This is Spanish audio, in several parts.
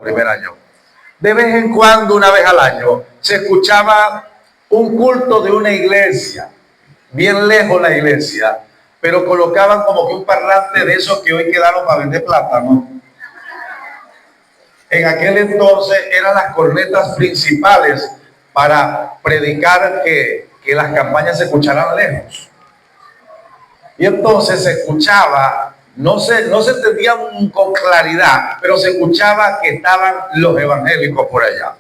primer año. De vez en cuando, una vez al año, se escuchaba un culto de una iglesia, bien lejos la iglesia, pero colocaban como que un parlante de esos que hoy quedaron para vender plátano. En aquel entonces eran las cornetas principales para predicar que las campañas se escucharan lejos. Y entonces se escuchaba, no se entendía con claridad, pero se escuchaba que estaban los evangélicos por allá.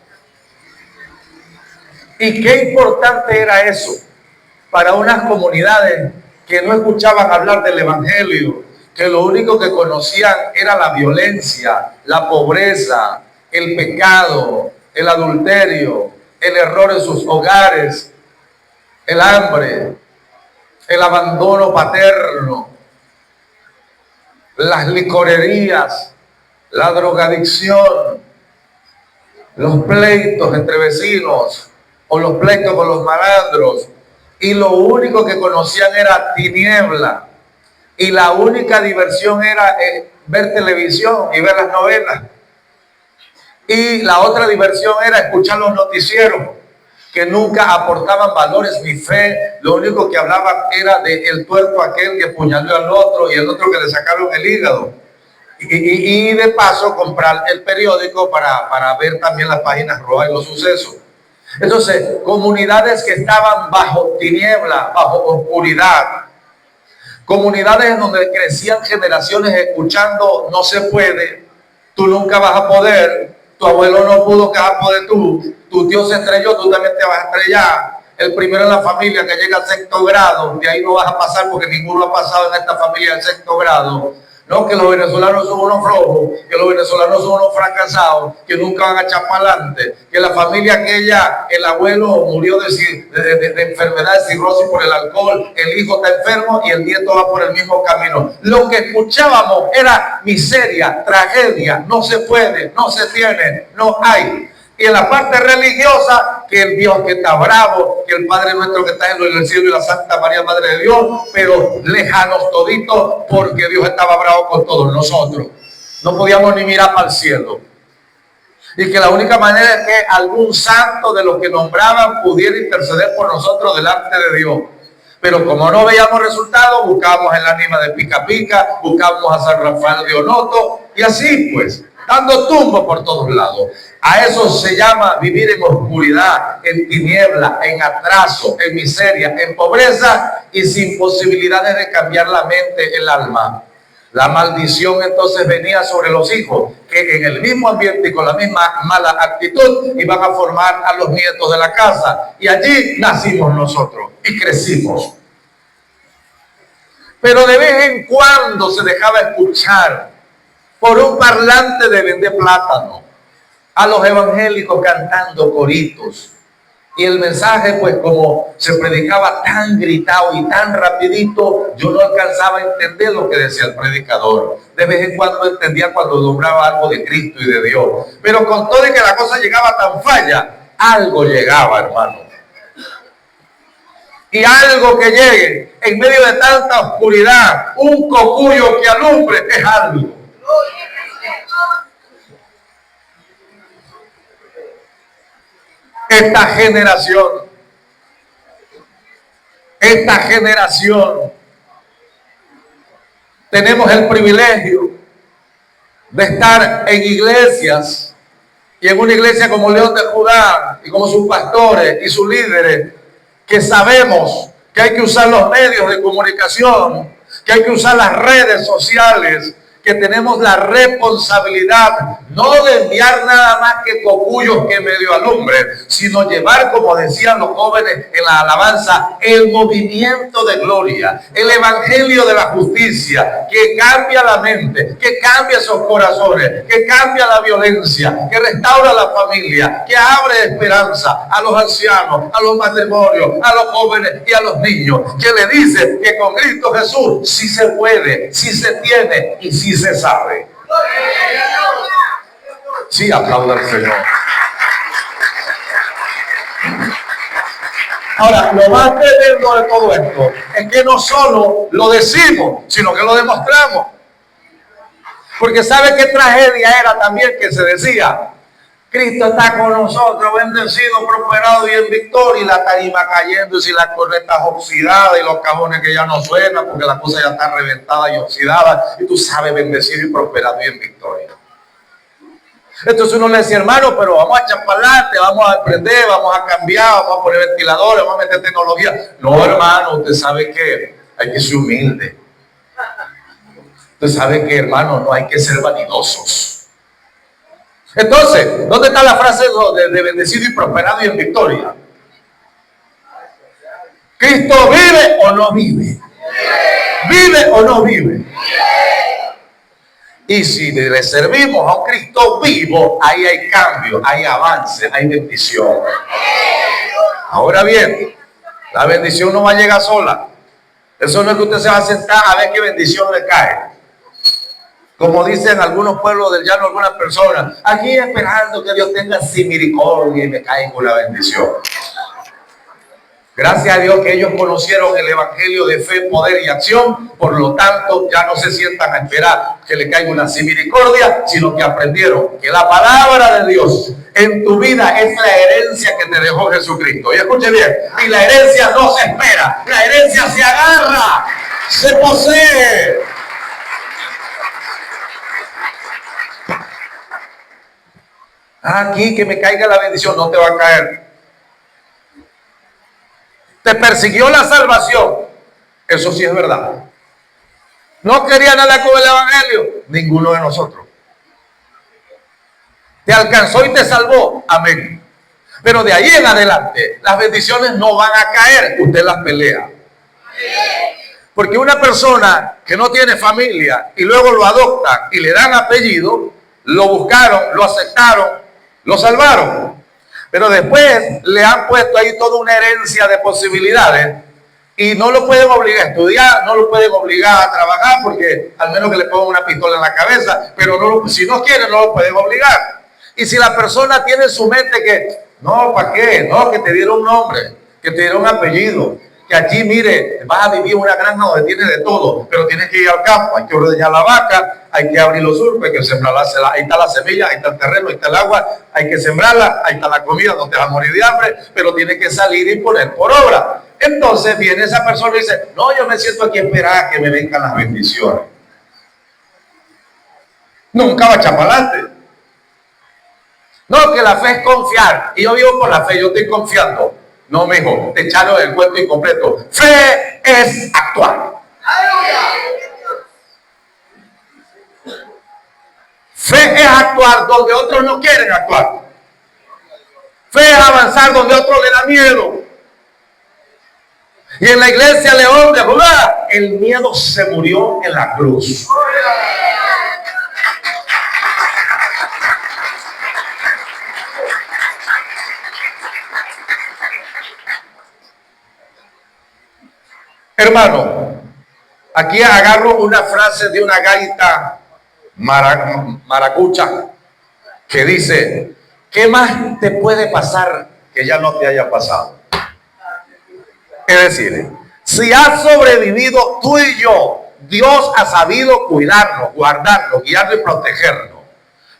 Y qué importante era eso para unas comunidades que no escuchaban hablar del evangelio, que lo único que conocían era la violencia, la pobreza, el pecado, el adulterio, el error en sus hogares, el hambre, el abandono paterno, las licorerías, la drogadicción, los pleitos entre vecinos o los pleitos con los malandros. Y lo único que conocían era tiniebla. Y la única diversión era ver televisión y ver las novelas. Y la otra diversión era escuchar los noticieros, que nunca aportaban valores ni fe. Lo único que hablaban era del tuerto aquel que apuñaló al otro y el otro que le sacaron el hígado. Y de paso comprar el periódico para ver también las páginas rojas y los sucesos. Entonces, comunidades que estaban bajo tiniebla, bajo oscuridad, comunidades en donde crecían generaciones escuchando no se puede, tú nunca vas a poder, tu abuelo no pudo, ¿qué vas a poder tú? Tu tío se estrelló, tú también te vas a estrellar. El primero en la familia que llega al sexto grado, de ahí no vas a pasar porque ninguno ha pasado en esta familia del sexto grado. No, que los venezolanos son unos flojos, que los venezolanos son unos fracasados, que nunca van a echar para adelante, que la familia aquella, el abuelo murió de enfermedad de cirrosis por el alcohol, el hijo está enfermo y el nieto va por el mismo camino. Lo que escuchábamos era miseria, tragedia, no se puede, no se tiene, no hay. Y en la parte religiosa, que el Dios que está bravo, que el Padre nuestro que está en el cielo y la Santa María Madre de Dios, pero lejanos toditos porque Dios estaba bravo con todos nosotros. No podíamos ni mirar para el cielo. Y que la única manera es que algún santo de los que nombraban pudiera interceder por nosotros delante de Dios. Pero como no veíamos resultados, buscábamos el ánima de Pica Pica, buscábamos a San Rafael de Onoto, y así pues, dando tumbo por todos lados. A eso se llama vivir en oscuridad, en tiniebla, en atraso, en miseria, en pobreza y sin posibilidades de cambiar la mente, el alma. La maldición entonces venía sobre los hijos, que en el mismo ambiente y con la misma mala actitud iban a formar a los nietos de la casa. Y allí nacimos nosotros y crecimos. Pero de vez en cuando se dejaba escuchar por un parlante de vender plátano a los evangélicos cantando coritos. Y el mensaje, pues como se predicaba tan gritado y tan rapidito, yo no alcanzaba a entender lo que decía el predicador. De vez en cuando entendía cuando nombraba algo de Cristo y de Dios. Pero con todo y que la cosa llegaba tan falla, algo llegaba, hermano. Y algo que llegue en medio de tanta oscuridad, un cocuyo que alumbre, es algo. Esta generación, tenemos el privilegio de estar en iglesias y en una iglesia como León de Judá y como sus pastores y sus líderes, que sabemos que hay que usar los medios de comunicación, que hay que usar las redes sociales, que tenemos la responsabilidad no de enviar nada más que cocuyos que medio alumbre, sino llevar, como decían los jóvenes en la alabanza, el movimiento de gloria, el evangelio de la justicia, que cambia la mente, que cambia esos corazones, que cambia la violencia, que restaura la familia, que abre esperanza a los ancianos, a los matrimonios, a los jóvenes y a los niños, que le dice que con Cristo Jesús sí se puede, sí se tiene y sí se sabe. Sí, aplauda al Señor. Ahora, lo más tremendo de todo esto es que no solo lo decimos, sino que lo demostramos. Porque ¿sabe qué tragedia era también que se decía? Cristo está con nosotros, bendecido, prosperado y en victoria, y la tarima cayendo, y si las cornetas oxidadas y los cajones que ya no suenan porque la cosa ya está reventada y oxidada, y tú sabes, bendecido y prosperado y en victoria. Entonces uno le decía, hermano, pero vamos a echar para adelante, vamos a aprender, vamos a cambiar, vamos a poner ventiladores, vamos a meter tecnología. No, hermano, usted sabe que hay que ser humilde. Usted sabe que, hermano, no hay que ser vanidosos. Entonces, ¿dónde está la frase de bendecido y prosperado y en victoria? ¿Cristo vive o no vive? ¿Vive o no vive? Y si le servimos a un Cristo vivo, ahí hay cambio, hay avance, hay bendición. Ahora bien, la bendición no va a llegar sola. Eso no es que usted se va a sentar a ver qué bendición le cae. Como dicen algunos pueblos del llano, algunas personas, aquí esperando que Dios tenga misericordia y me caiga con la bendición. Gracias a Dios que ellos conocieron el evangelio de fe, poder y acción, por lo tanto ya no se sientan a esperar que le caiga una misericordia, sino que aprendieron que la palabra de Dios en tu vida es la herencia que te dejó Jesucristo. Y escuche bien, y la herencia no se espera, la herencia se agarra, se posee. Aquí que me caiga la bendición, no te va a caer. Te persiguió la salvación, eso sí es verdad. No quería nada con el evangelio, ninguno de nosotros. Te alcanzó y te salvó, amén. Pero de ahí en adelante, las bendiciones no van a caer, usted las pelea. Porque una persona que no tiene familia y luego lo adoptan y le dan apellido, lo buscaron, lo aceptaron, lo salvaron. Pero después le han puesto ahí toda una herencia de posibilidades y no lo pueden obligar a estudiar, no lo pueden obligar a trabajar porque al menos que le pongan una pistola en la cabeza, pero no, si no quieren no lo pueden obligar. Y si la persona tiene en su mente que, no, ¿para qué? No, que te dieron un nombre, que te dieron un apellido, que allí, mire, vas a vivir en una granja donde tienes de todo, pero tienes que ir al campo, hay que ordeñar la vaca, hay que abrir los surcos, hay que sembrarla, ahí está la semilla, ahí está el terreno, ahí está el agua, hay que sembrarla, ahí está la comida, no te vas a morir de hambre, pero tienes que salir y poner por obra. Entonces viene esa persona y dice, no, yo me siento aquí a esperar a que me vengan las bendiciones. Nunca va a echar para adelante. No, que la fe es confiar, y yo vivo por la fe, yo estoy confiando. No, mijo, te echaron el cuento incompleto. Fe es actuar. Fe es actuar donde otros no quieren actuar. Fe es avanzar donde otros le da miedo. Y en la iglesia León de Judá, el miedo se murió en la cruz. Hermano, aquí agarro una frase de una gaita maracucha que dice, ¿qué más te puede pasar que ya no te haya pasado? Es decir, si has sobrevivido tú y yo, Dios ha sabido cuidarnos, guardarnos, guiarnos y protegernos.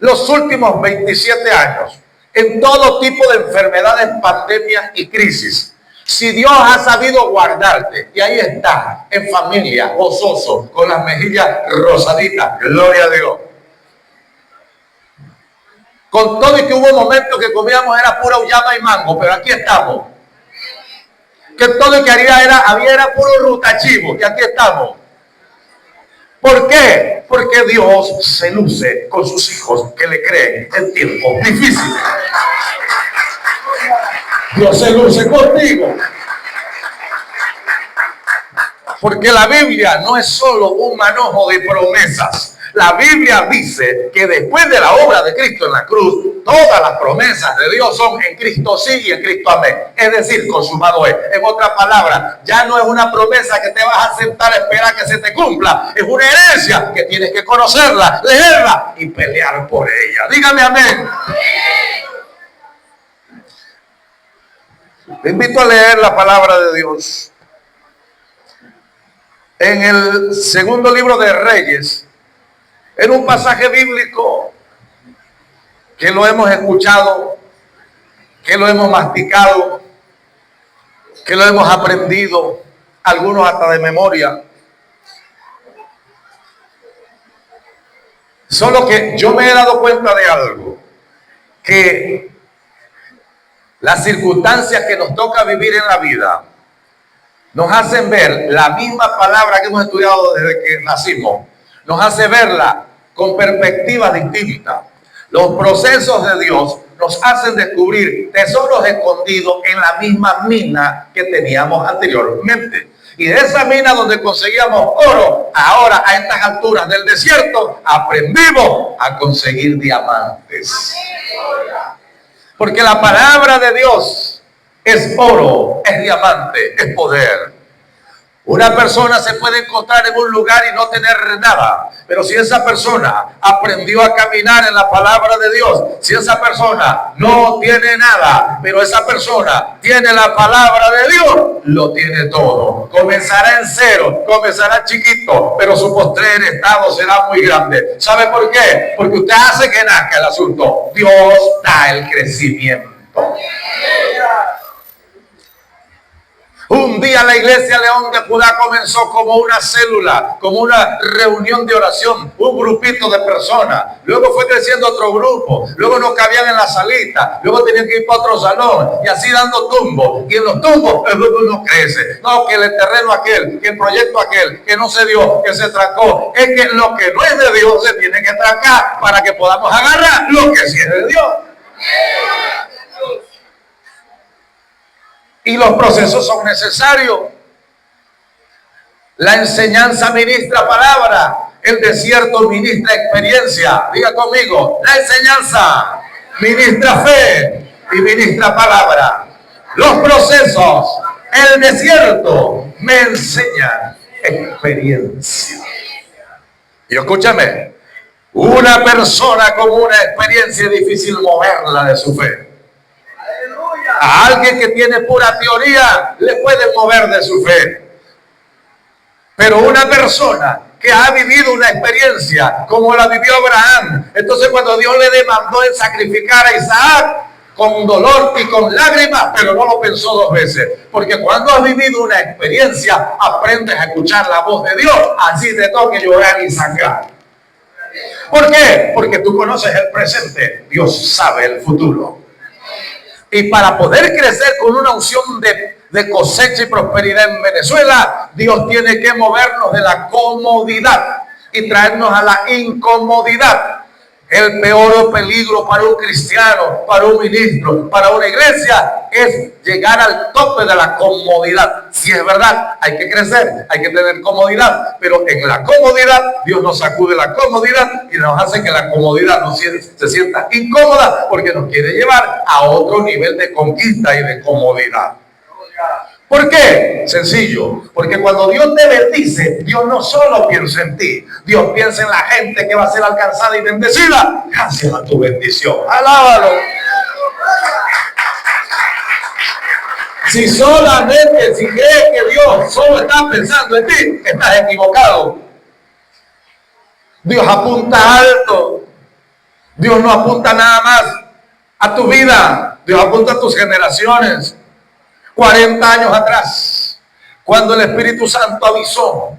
Los últimos 27 años, en todo tipo de enfermedades, pandemias y crisis. Si Dios ha sabido guardarte, y ahí está, en familia, gozoso, con las mejillas rosaditas, gloria a Dios. Con todo y que hubo momentos que comíamos era pura uyama y mango, pero aquí estamos. Que todo y que había puro rutachivo, y aquí estamos. ¿Por qué? Porque Dios se luce con sus hijos que le creen en tiempos difíciles. Dios se luce contigo. Porque la Biblia no es solo un manojo de promesas. La Biblia dice que después de la obra de Cristo en la cruz, todas las promesas de Dios son en Cristo sí y en Cristo amén. Es decir, consumado es. En otras palabras, ya no es una promesa que te vas a sentar a esperar que se te cumpla. Es una herencia que tienes que conocerla, leerla y pelear por ella. Dígame amén. Te invito a leer la palabra de Dios. En el segundo libro de Reyes, en un pasaje bíblico que lo hemos escuchado, que lo hemos masticado, que lo hemos aprendido, algunos hasta de memoria. Solo que yo me he dado cuenta de algo, que las circunstancias que nos toca vivir en la vida nos hacen ver la misma palabra que hemos estudiado desde que nacimos, nos hace verla con perspectiva distinta. Los procesos de Dios nos hacen descubrir tesoros escondidos en la misma mina que teníamos anteriormente. Y de esa mina donde conseguíamos oro, ahora a estas alturas del desierto, aprendimos a conseguir diamantes. Porque la palabra de Dios es oro, es diamante, es poder. Una persona se puede encontrar en un lugar y no tener nada, pero si esa persona aprendió a caminar en la palabra de Dios, si esa persona no tiene nada, pero esa persona tiene la palabra de Dios, lo tiene todo. Comenzará en cero, comenzará chiquito, pero su postrer estado será muy grande. ¿Sabe por qué? Porque usted hace que nazca el asunto. Dios da el crecimiento. Un día la iglesia León de Judá comenzó como una célula, como una reunión de oración, un grupito de personas. Luego fue creciendo otro grupo, luego no cabían en la salita, luego tenían que ir para otro salón y así dando tumbos. Y en los tumbos el grupo no crece. No, que el terreno aquel, que el proyecto aquel, que no se dio, que se trancó. Es que lo que no es de Dios se tiene que trancar para que podamos agarrar lo que sí es de Dios. Y los procesos son necesarios. La enseñanza ministra palabra, el desierto ministra experiencia. Diga conmigo, la enseñanza ministra fe y ministra palabra. Los procesos, el desierto me enseña experiencia. Y escúchame, una persona con una experiencia es difícil moverla de su fe. A alguien que tiene pura teoría le puede mover de su fe. Pero una persona que ha vivido una experiencia como la vivió Abraham, entonces cuando Dios le demandó el sacrificar a Isaac con dolor y con lágrimas, pero no lo pensó dos veces, porque cuando has vivido una experiencia aprendes a escuchar la voz de Dios, así te toque llorar y sangrar. ¿Por qué? Porque tú conoces el presente, Dios sabe el futuro. Y para poder crecer con una unción de cosecha y prosperidad en Venezuela, Dios tiene que movernos de la comodidad y traernos a la incomodidad. El peor peligro para un cristiano, para un ministro, para una iglesia es llegar al tope de la comodidad. Si es verdad, hay que crecer, hay que tener comodidad, pero en la comodidad Dios nos sacude la comodidad y nos hace que la comodidad se sienta incómoda porque nos quiere llevar a otro nivel de conquista y de comodidad. ¿Por qué? Sencillo, porque cuando Dios te bendice, Dios no solo piensa en ti, Dios piensa en la gente que va a ser alcanzada y bendecida gracias a tu bendición. Alábalo. Si solamente, si crees que Dios solo está pensando en ti, estás equivocado. Dios apunta alto. Dios no apunta nada más a tu vida, Dios apunta a tus generaciones. 40 años atrás, cuando el Espíritu Santo avisó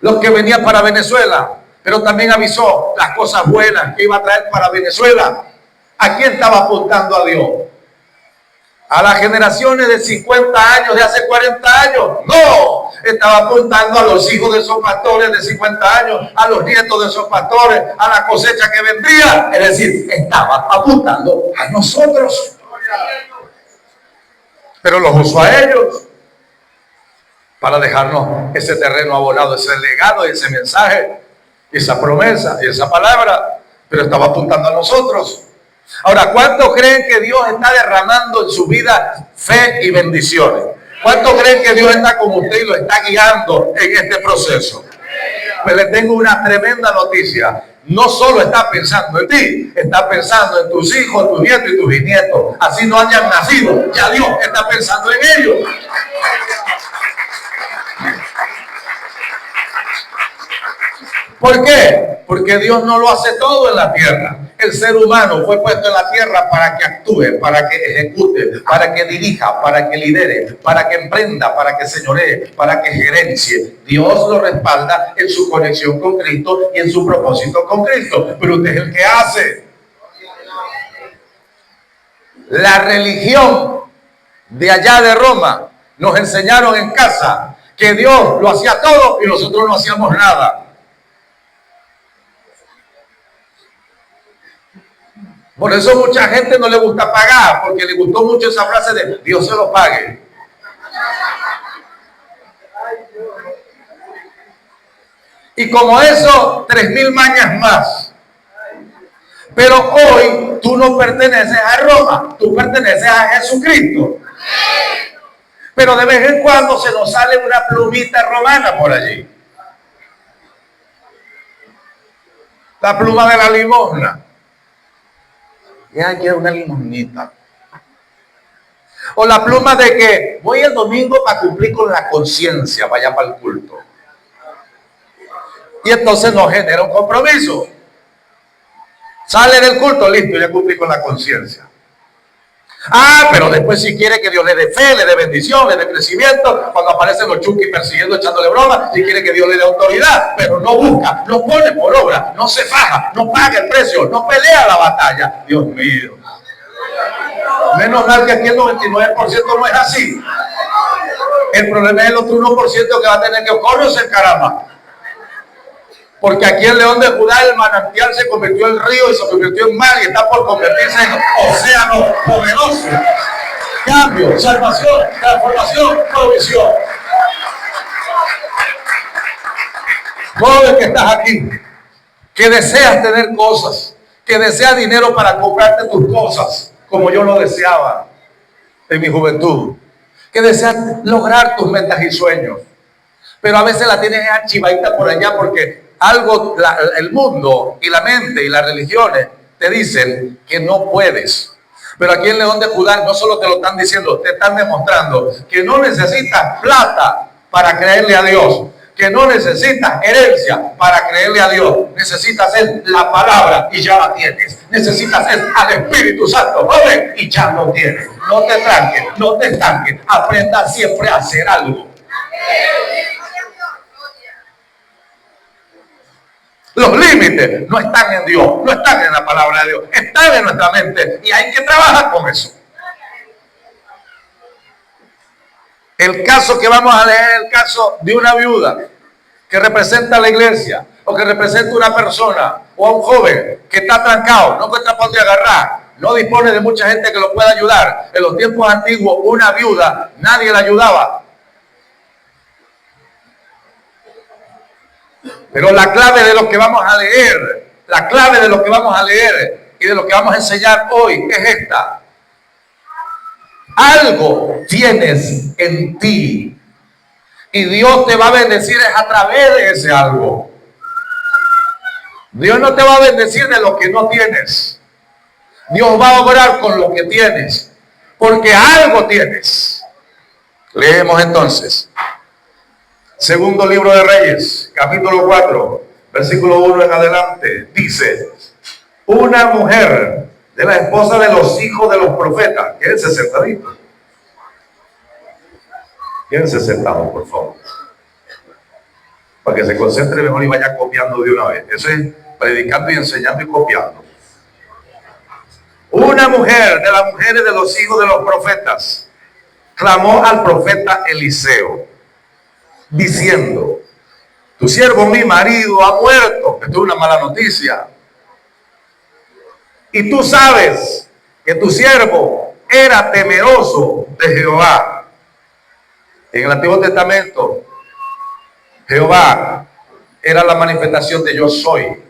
lo que venía para Venezuela, pero también avisó las cosas buenas que iba a traer para Venezuela, ¿a quién estaba apuntando a Dios? ¿A las generaciones de 50 años, de hace 40 años? No, estaba apuntando a los hijos de esos pastores de 50 años, a los nietos de esos pastores, a la cosecha que vendría. Es decir, estaba apuntando a nosotros. Pero los usó a ellos para dejarnos ese terreno abonado, ese legado, ese mensaje, esa promesa y esa palabra, pero estaba apuntando a nosotros. Ahora, ¿cuántos creen que Dios está derramando en su vida fe y bendiciones? ¿Cuántos creen que Dios está con usted y lo está guiando en este proceso? Pues le tengo una tremenda noticia. No solo está pensando en ti, está pensando en tus hijos, tus nietos y tus bisnietos. Así no hayan nacido, ya Dios está pensando en ellos. ¿Por qué? Porque Dios no lo hace todo en la tierra. El ser humano fue puesto en la tierra para que actúe, para que ejecute, para que dirija, para que lidere, para que emprenda, para que señoree, para que gerencie. Dios lo respalda en su conexión con Cristo y en su propósito con Cristo. Pero usted es el que hace. La religión de allá de Roma nos enseñaron en casa que Dios lo hacía todo y nosotros no hacíamos nada. Por eso mucha gente no le gusta pagar, porque le gustó mucho esa frase de Dios se lo pague. Y como eso, 3000 mañas más. Pero hoy tú no perteneces a Roma, tú perteneces a Jesucristo. Pero de vez en cuando se nos sale una plumita romana por allí. La pluma de la limosna. Y hay que una limosnita. O la pluma de que voy el domingo para cumplir con la conciencia, vaya para el culto. Y entonces nos genera un compromiso. Sale del culto, listo, ya cumplí con la conciencia. Ah, pero después si quiere que Dios le dé fe, le dé bendición, le dé crecimiento, cuando aparecen los chukis persiguiendo, echándole broma, si quiere que Dios le dé autoridad, pero no busca, no pone por obra, no se faja, no paga el precio, no pelea la batalla. Dios mío. Menos mal que aquí el 99% no es así. El problema es el otro 1% que va a tener que correrse, caramba. Porque aquí en León de Judá el manantial se convirtió en río y se convirtió en mar y está por convertirse en océano poderoso. Cambio, salvación, transformación, provisión. Joven que estás aquí, que deseas tener cosas, que deseas dinero para comprarte tus cosas, como yo lo deseaba en mi juventud, que deseas lograr tus metas y sueños, pero a veces la tienes archivadita por allá porque algo, el mundo y la mente y las religiones te dicen que no puedes. Pero aquí en León de Judá no solo te lo están diciendo, te están demostrando que no necesitas plata para creerle a Dios, que no necesitas herencia para creerle a Dios. Necesitas la palabra y ya la tienes. Necesitas al Espíritu Santo, joven, y ya lo tienes. No te tranques, no te estanques. Aprenda siempre a hacer algo. Los límites no están en Dios, no están en la palabra de Dios, están en nuestra mente y hay que trabajar con eso. El caso que vamos a leer es el caso de una viuda que representa a la iglesia o que representa a una persona o a un joven que está trancado, no encuentra por dónde agarrar, no dispone de mucha gente que lo pueda ayudar. En los tiempos antiguos, una viuda, nadie la ayudaba. Pero la clave de lo que vamos a leer, la clave de lo que vamos a leer y de lo que vamos a enseñar hoy es esta. Algo tienes en ti y Dios te va a bendecir a través de ese algo. Dios no te va a bendecir de lo que no tienes. Dios va a obrar con lo que tienes, porque algo tienes. Leemos entonces. Segundo libro de Reyes, capítulo 4, versículo 1 en adelante, dice: una mujer de la esposa de los hijos de los profetas. Quédense sentaditos. Quédense sentados, por favor. Para que se concentre mejor y vaya copiando de una vez. Eso es predicando y enseñando y copiando. Una mujer de las mujeres de los hijos de los profetas clamó al profeta Eliseo, diciendo: tu siervo, mi marido, ha muerto. Esto es una mala noticia. Y tú sabes que tu siervo era temeroso de Jehová. En el Antiguo Testamento, Jehová era la manifestación de yo soy,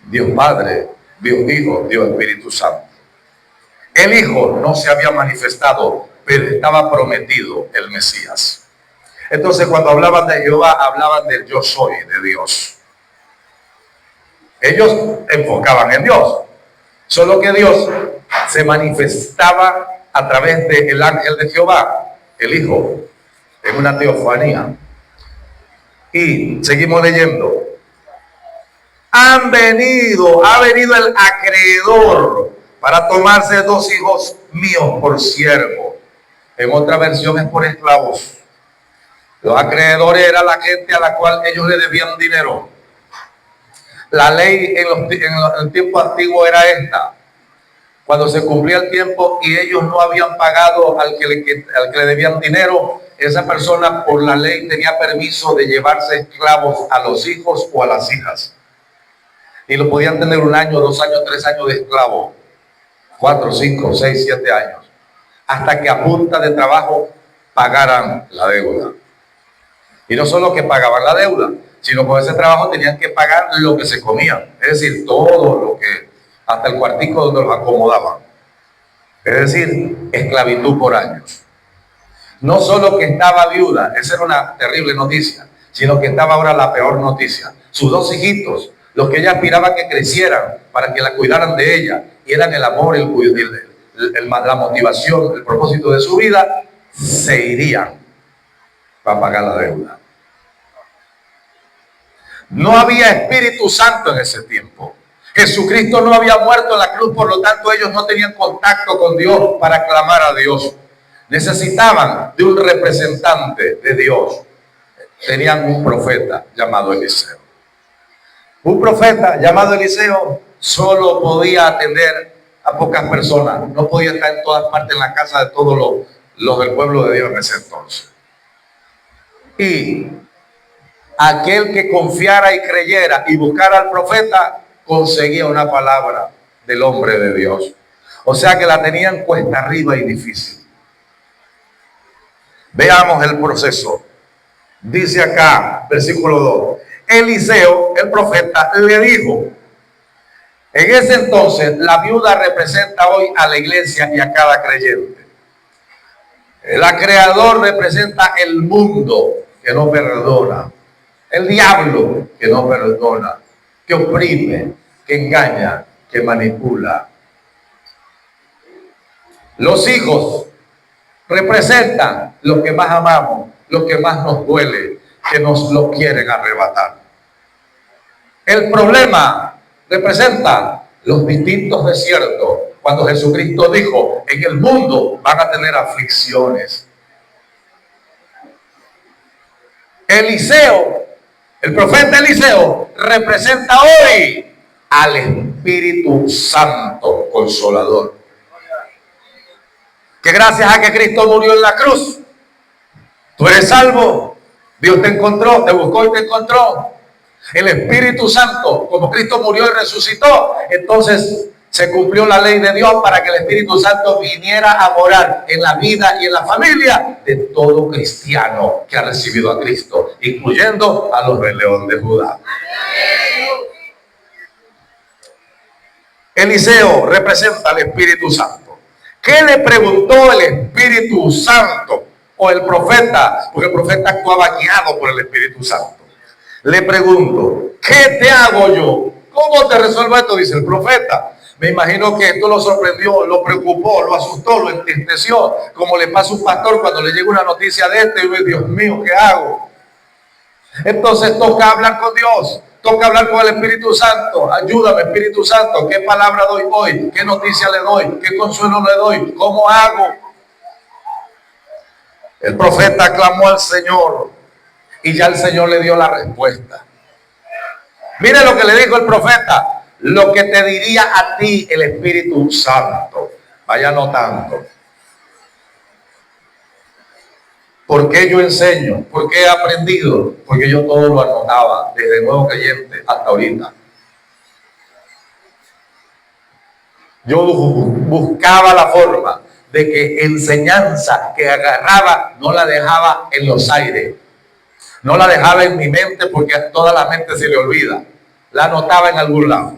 Dios Padre, Dios Hijo, Dios Espíritu Santo. El Hijo no se había manifestado, pero estaba prometido el Mesías. Entonces, cuando hablaban de Jehová, hablaban del yo soy de Dios. Ellos enfocaban en Dios, solo que Dios se manifestaba a través del ángel de Jehová, el Hijo, en una teofanía. Y seguimos leyendo. ha venido el acreedor para tomarse 2 hijos míos por siervo. En otra versión es por esclavos. Los acreedores eran la gente a la cual ellos le debían dinero. La ley en el tiempo antiguo era esta: cuando se cumplía el tiempo y ellos no habían pagado al que le debían dinero, esa persona por la ley tenía permiso de llevarse esclavos a los hijos o a las hijas. Y lo podían tener 1 año, 2 años, 3 años de esclavo, 4, 5, 6, 7 años, hasta que a punta de trabajo pagaran la deuda. Y no solo que pagaban la deuda, sino con ese trabajo tenían que pagar lo que se comían, es decir, todo lo que, hasta el cuartico donde los acomodaban. Es decir, esclavitud por años. No solo que estaba viuda, esa era una terrible noticia, sino que estaba ahora la peor noticia. Sus 2 hijitos, los que ella aspiraba que crecieran para que la cuidaran de ella, y eran el amor, la motivación, el propósito de su vida, se irían para pagar la deuda. No había Espíritu Santo en ese tiempo. Jesucristo no había muerto en la cruz, por lo tanto ellos no tenían contacto con Dios para clamar a Dios. Necesitaban de un representante de Dios. Tenían un profeta llamado Eliseo. Un profeta llamado Eliseo solo podía atender a pocas personas. No podía estar en todas partes en la casa de todos los del pueblo de Dios en ese entonces. Y aquel que confiara y creyera y buscara al profeta conseguía una palabra del hombre de Dios. O sea que la tenían cuesta arriba y difícil. Veamos el proceso. Dice acá, versículo 2. Eliseo, el profeta, le dijo. En ese entonces, la viuda representa hoy a la iglesia y a cada creyente. El acreedor representa el mundo que no perdona. El diablo que no perdona, que oprime, que engaña, que manipula. Los hijos representan lo que más amamos, lo que más nos duele, que nos lo quieren arrebatar. El problema representa los distintos desiertos, cuando Jesucristo dijo: en el mundo van a tener aflicciones. Eliseo, el profeta Eliseo, representa hoy al Espíritu Santo Consolador. Que gracias a que Cristo murió en la cruz, tú eres salvo. Dios te encontró, te buscó y te encontró. El Espíritu Santo, como Cristo murió y resucitó, entonces se cumplió la ley de Dios para que el Espíritu Santo viniera a morar en la vida y en la familia de todo cristiano que ha recibido a Cristo, incluyendo a los del León de Judá. Eliseo representa al Espíritu Santo. ¿Qué le preguntó el Espíritu Santo o el profeta? Porque el profeta actuaba guiado por el Espíritu Santo. Le pregunto: ¿qué te hago yo? ¿Cómo te resuelvo esto? Dice el profeta. Me imagino que esto lo sorprendió, lo preocupó, lo asustó, lo entristeció, como le pasa a un pastor cuando le llega una noticia de esto y dice: Dios mío, ¿qué hago? Entonces toca hablar con Dios, toca hablar con el Espíritu Santo. Ayúdame, Espíritu Santo, ¿qué palabra doy hoy? ¿Qué noticia le doy? ¿Qué consuelo le doy? ¿Cómo hago? El profeta clamó al Señor y ya el Señor le dio la respuesta. Mire lo que le dijo el profeta: lo que te diría a ti el Espíritu Santo. Vaya anotando. ¿Por qué yo enseño? ¿Por qué he aprendido? Porque yo todo lo anotaba, desde nuevo creyente hasta ahorita. Yo buscaba la forma de que enseñanza que agarraba no la dejaba en los aires. No la dejaba en mi mente, porque a toda la mente se le olvida. La anotaba en algún lado.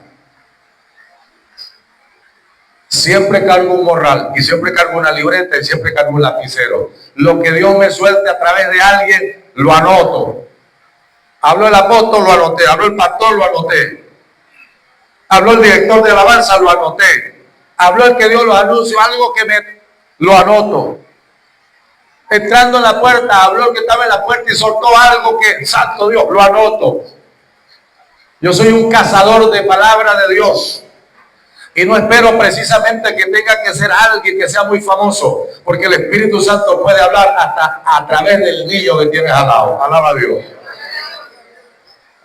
Siempre cargo un morral y siempre cargo una libreta y siempre cargo un lapicero. Lo que Dios me suelte a través de alguien, lo anoto. Habló el apóstol, lo anoté. Habló el pastor, lo anoté. Habló el director de alabanza, lo anoté. Habló el que dio los anuncios, algo que lo anoto. Entrando en la puerta, habló el que estaba en la puerta y soltó algo que, santo Dios, lo anoto. Yo soy un cazador de palabra de Dios. Y no espero precisamente que tenga que ser alguien que sea muy famoso, porque el Espíritu Santo puede hablar hasta a través del niño que tienes al lado. Alaba a Dios.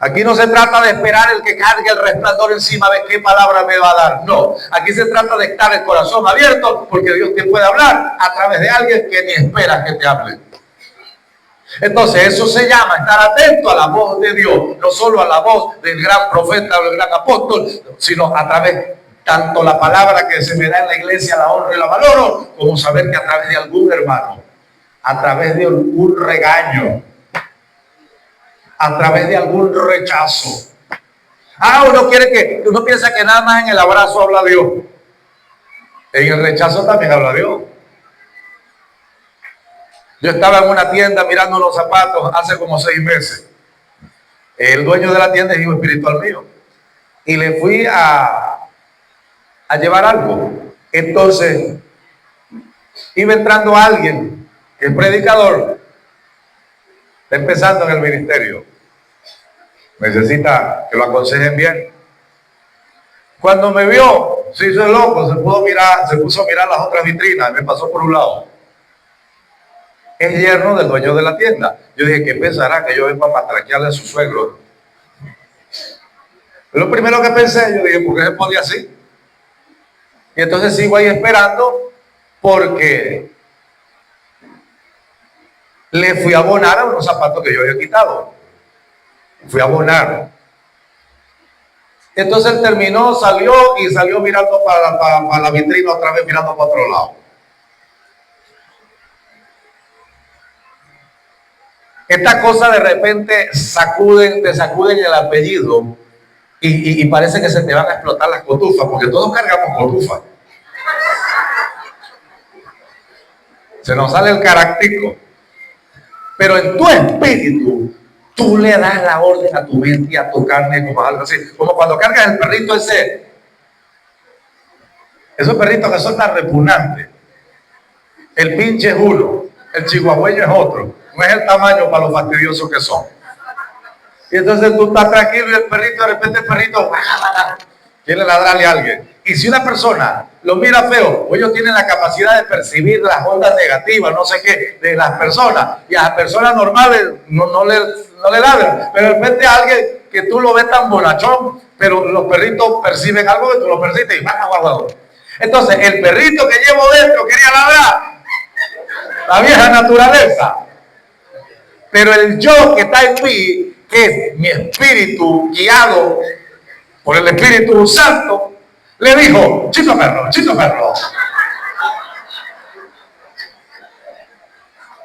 Aquí no se trata de esperar el que cargue el resplandor encima de qué palabra me va a dar. No, aquí se trata de estar el corazón abierto, porque Dios te puede hablar a través de alguien que ni espera que te hable. Entonces eso se llama estar atento a la voz de Dios, no solo a la voz del gran profeta o del gran apóstol, sino a través tanto la palabra que se me da en la iglesia, la honro y la valoro, como saber que a través de algún hermano, a través de algún regaño, a través de algún rechazo. Uno piensa que nada más en el abrazo habla Dios. En el rechazo también habla Dios. Yo estaba en una tienda mirando los zapatos hace como 6 meses. El dueño de la tienda es hijo espiritual mío. Y le fui a llevar algo. Entonces, iba entrando alguien que es predicador, está empezando en el ministerio. Necesita que lo aconsejen bien. Cuando me vio, se hizo el loco, se puso a mirar las otras vitrinas y me pasó por un lado. Es yerno del dueño de la tienda. Yo dije, ¿qué pensará que yo vengo a matraquearle a su suegro? Lo primero que pensé, yo dije, ¿por qué se podía así? Y entonces sigo ahí esperando porque le fui a abonar a unos zapatos que yo había quitado. Fui a abonar. Entonces él terminó, salió mirando para la vitrina otra vez, mirando para otro lado. Estas cosas de repente te sacuden el apellido y parece que se te van a explotar las cotufas, porque todos cargamos cotufas. Se nos sale el caractico. Pero en tu espíritu, tú le das la orden a tu mente y a tu carne, como algo así. Como cuando cargas el perrito ese. Esos perritos que son tan repugnantes. El pinche es uno, el chihuahueño es otro. No es el tamaño para lo fastidiosos que son. Y entonces tú estás tranquilo y el perrito, de repente el perrito quiere ladrarle a alguien. Y si una persona lo mira feo, o ellos tienen la capacidad de percibir las ondas negativas, no sé qué, de las personas, y a las personas normales no le ladran. Pero de repente a alguien que tú lo ves tan bonachón, pero los perritos perciben algo que tú lo percibes y entonces el perrito que llevo dentro quería ladrar, la vieja naturaleza. Pero el yo que está en mí, que es mi espíritu guiado por el Espíritu Santo, le dijo, chito perro, chito perro.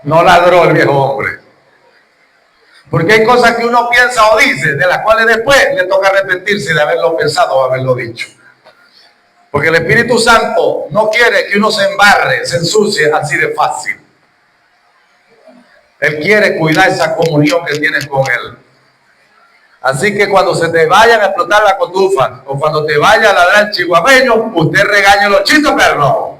No ladró el viejo hombre. Porque hay cosas que uno piensa o dice, de las cuales después le toca arrepentirse de haberlo pensado o haberlo dicho. Porque el Espíritu Santo no quiere que uno se embarre, se ensucie así de fácil. Él quiere cuidar esa comunión que tienes con Él. Así que cuando se te vayan a explotar la cotufa o cuando te vaya a ladrar el chihuahueño, usted regañe los chitos perros.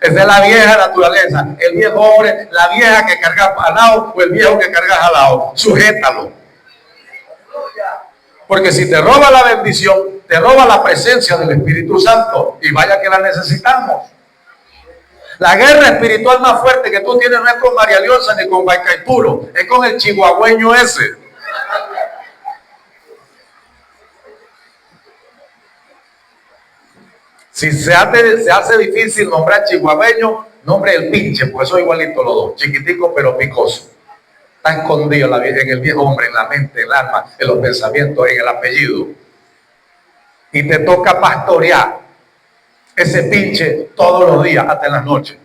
Esa es la vieja naturaleza. El viejo hombre, la vieja que cargas al lado o el viejo que cargas al lado. Sujétalo. Porque si te roba la bendición, te roba la presencia del Espíritu Santo. Y vaya que la necesitamos. La guerra espiritual más fuerte que tú tienes no es con María Leonza ni con Baicaipuro, es con el chihuahueño ese. Si se hace difícil nombrar chihuahueño, nombre el pinche, porque son igualitos los dos, chiquitico pero picoso. Está escondido en el viejo hombre, en la mente, en el alma, en los pensamientos, en el apellido. Y te toca pastorear ese pinche todos los días, hasta en las noches.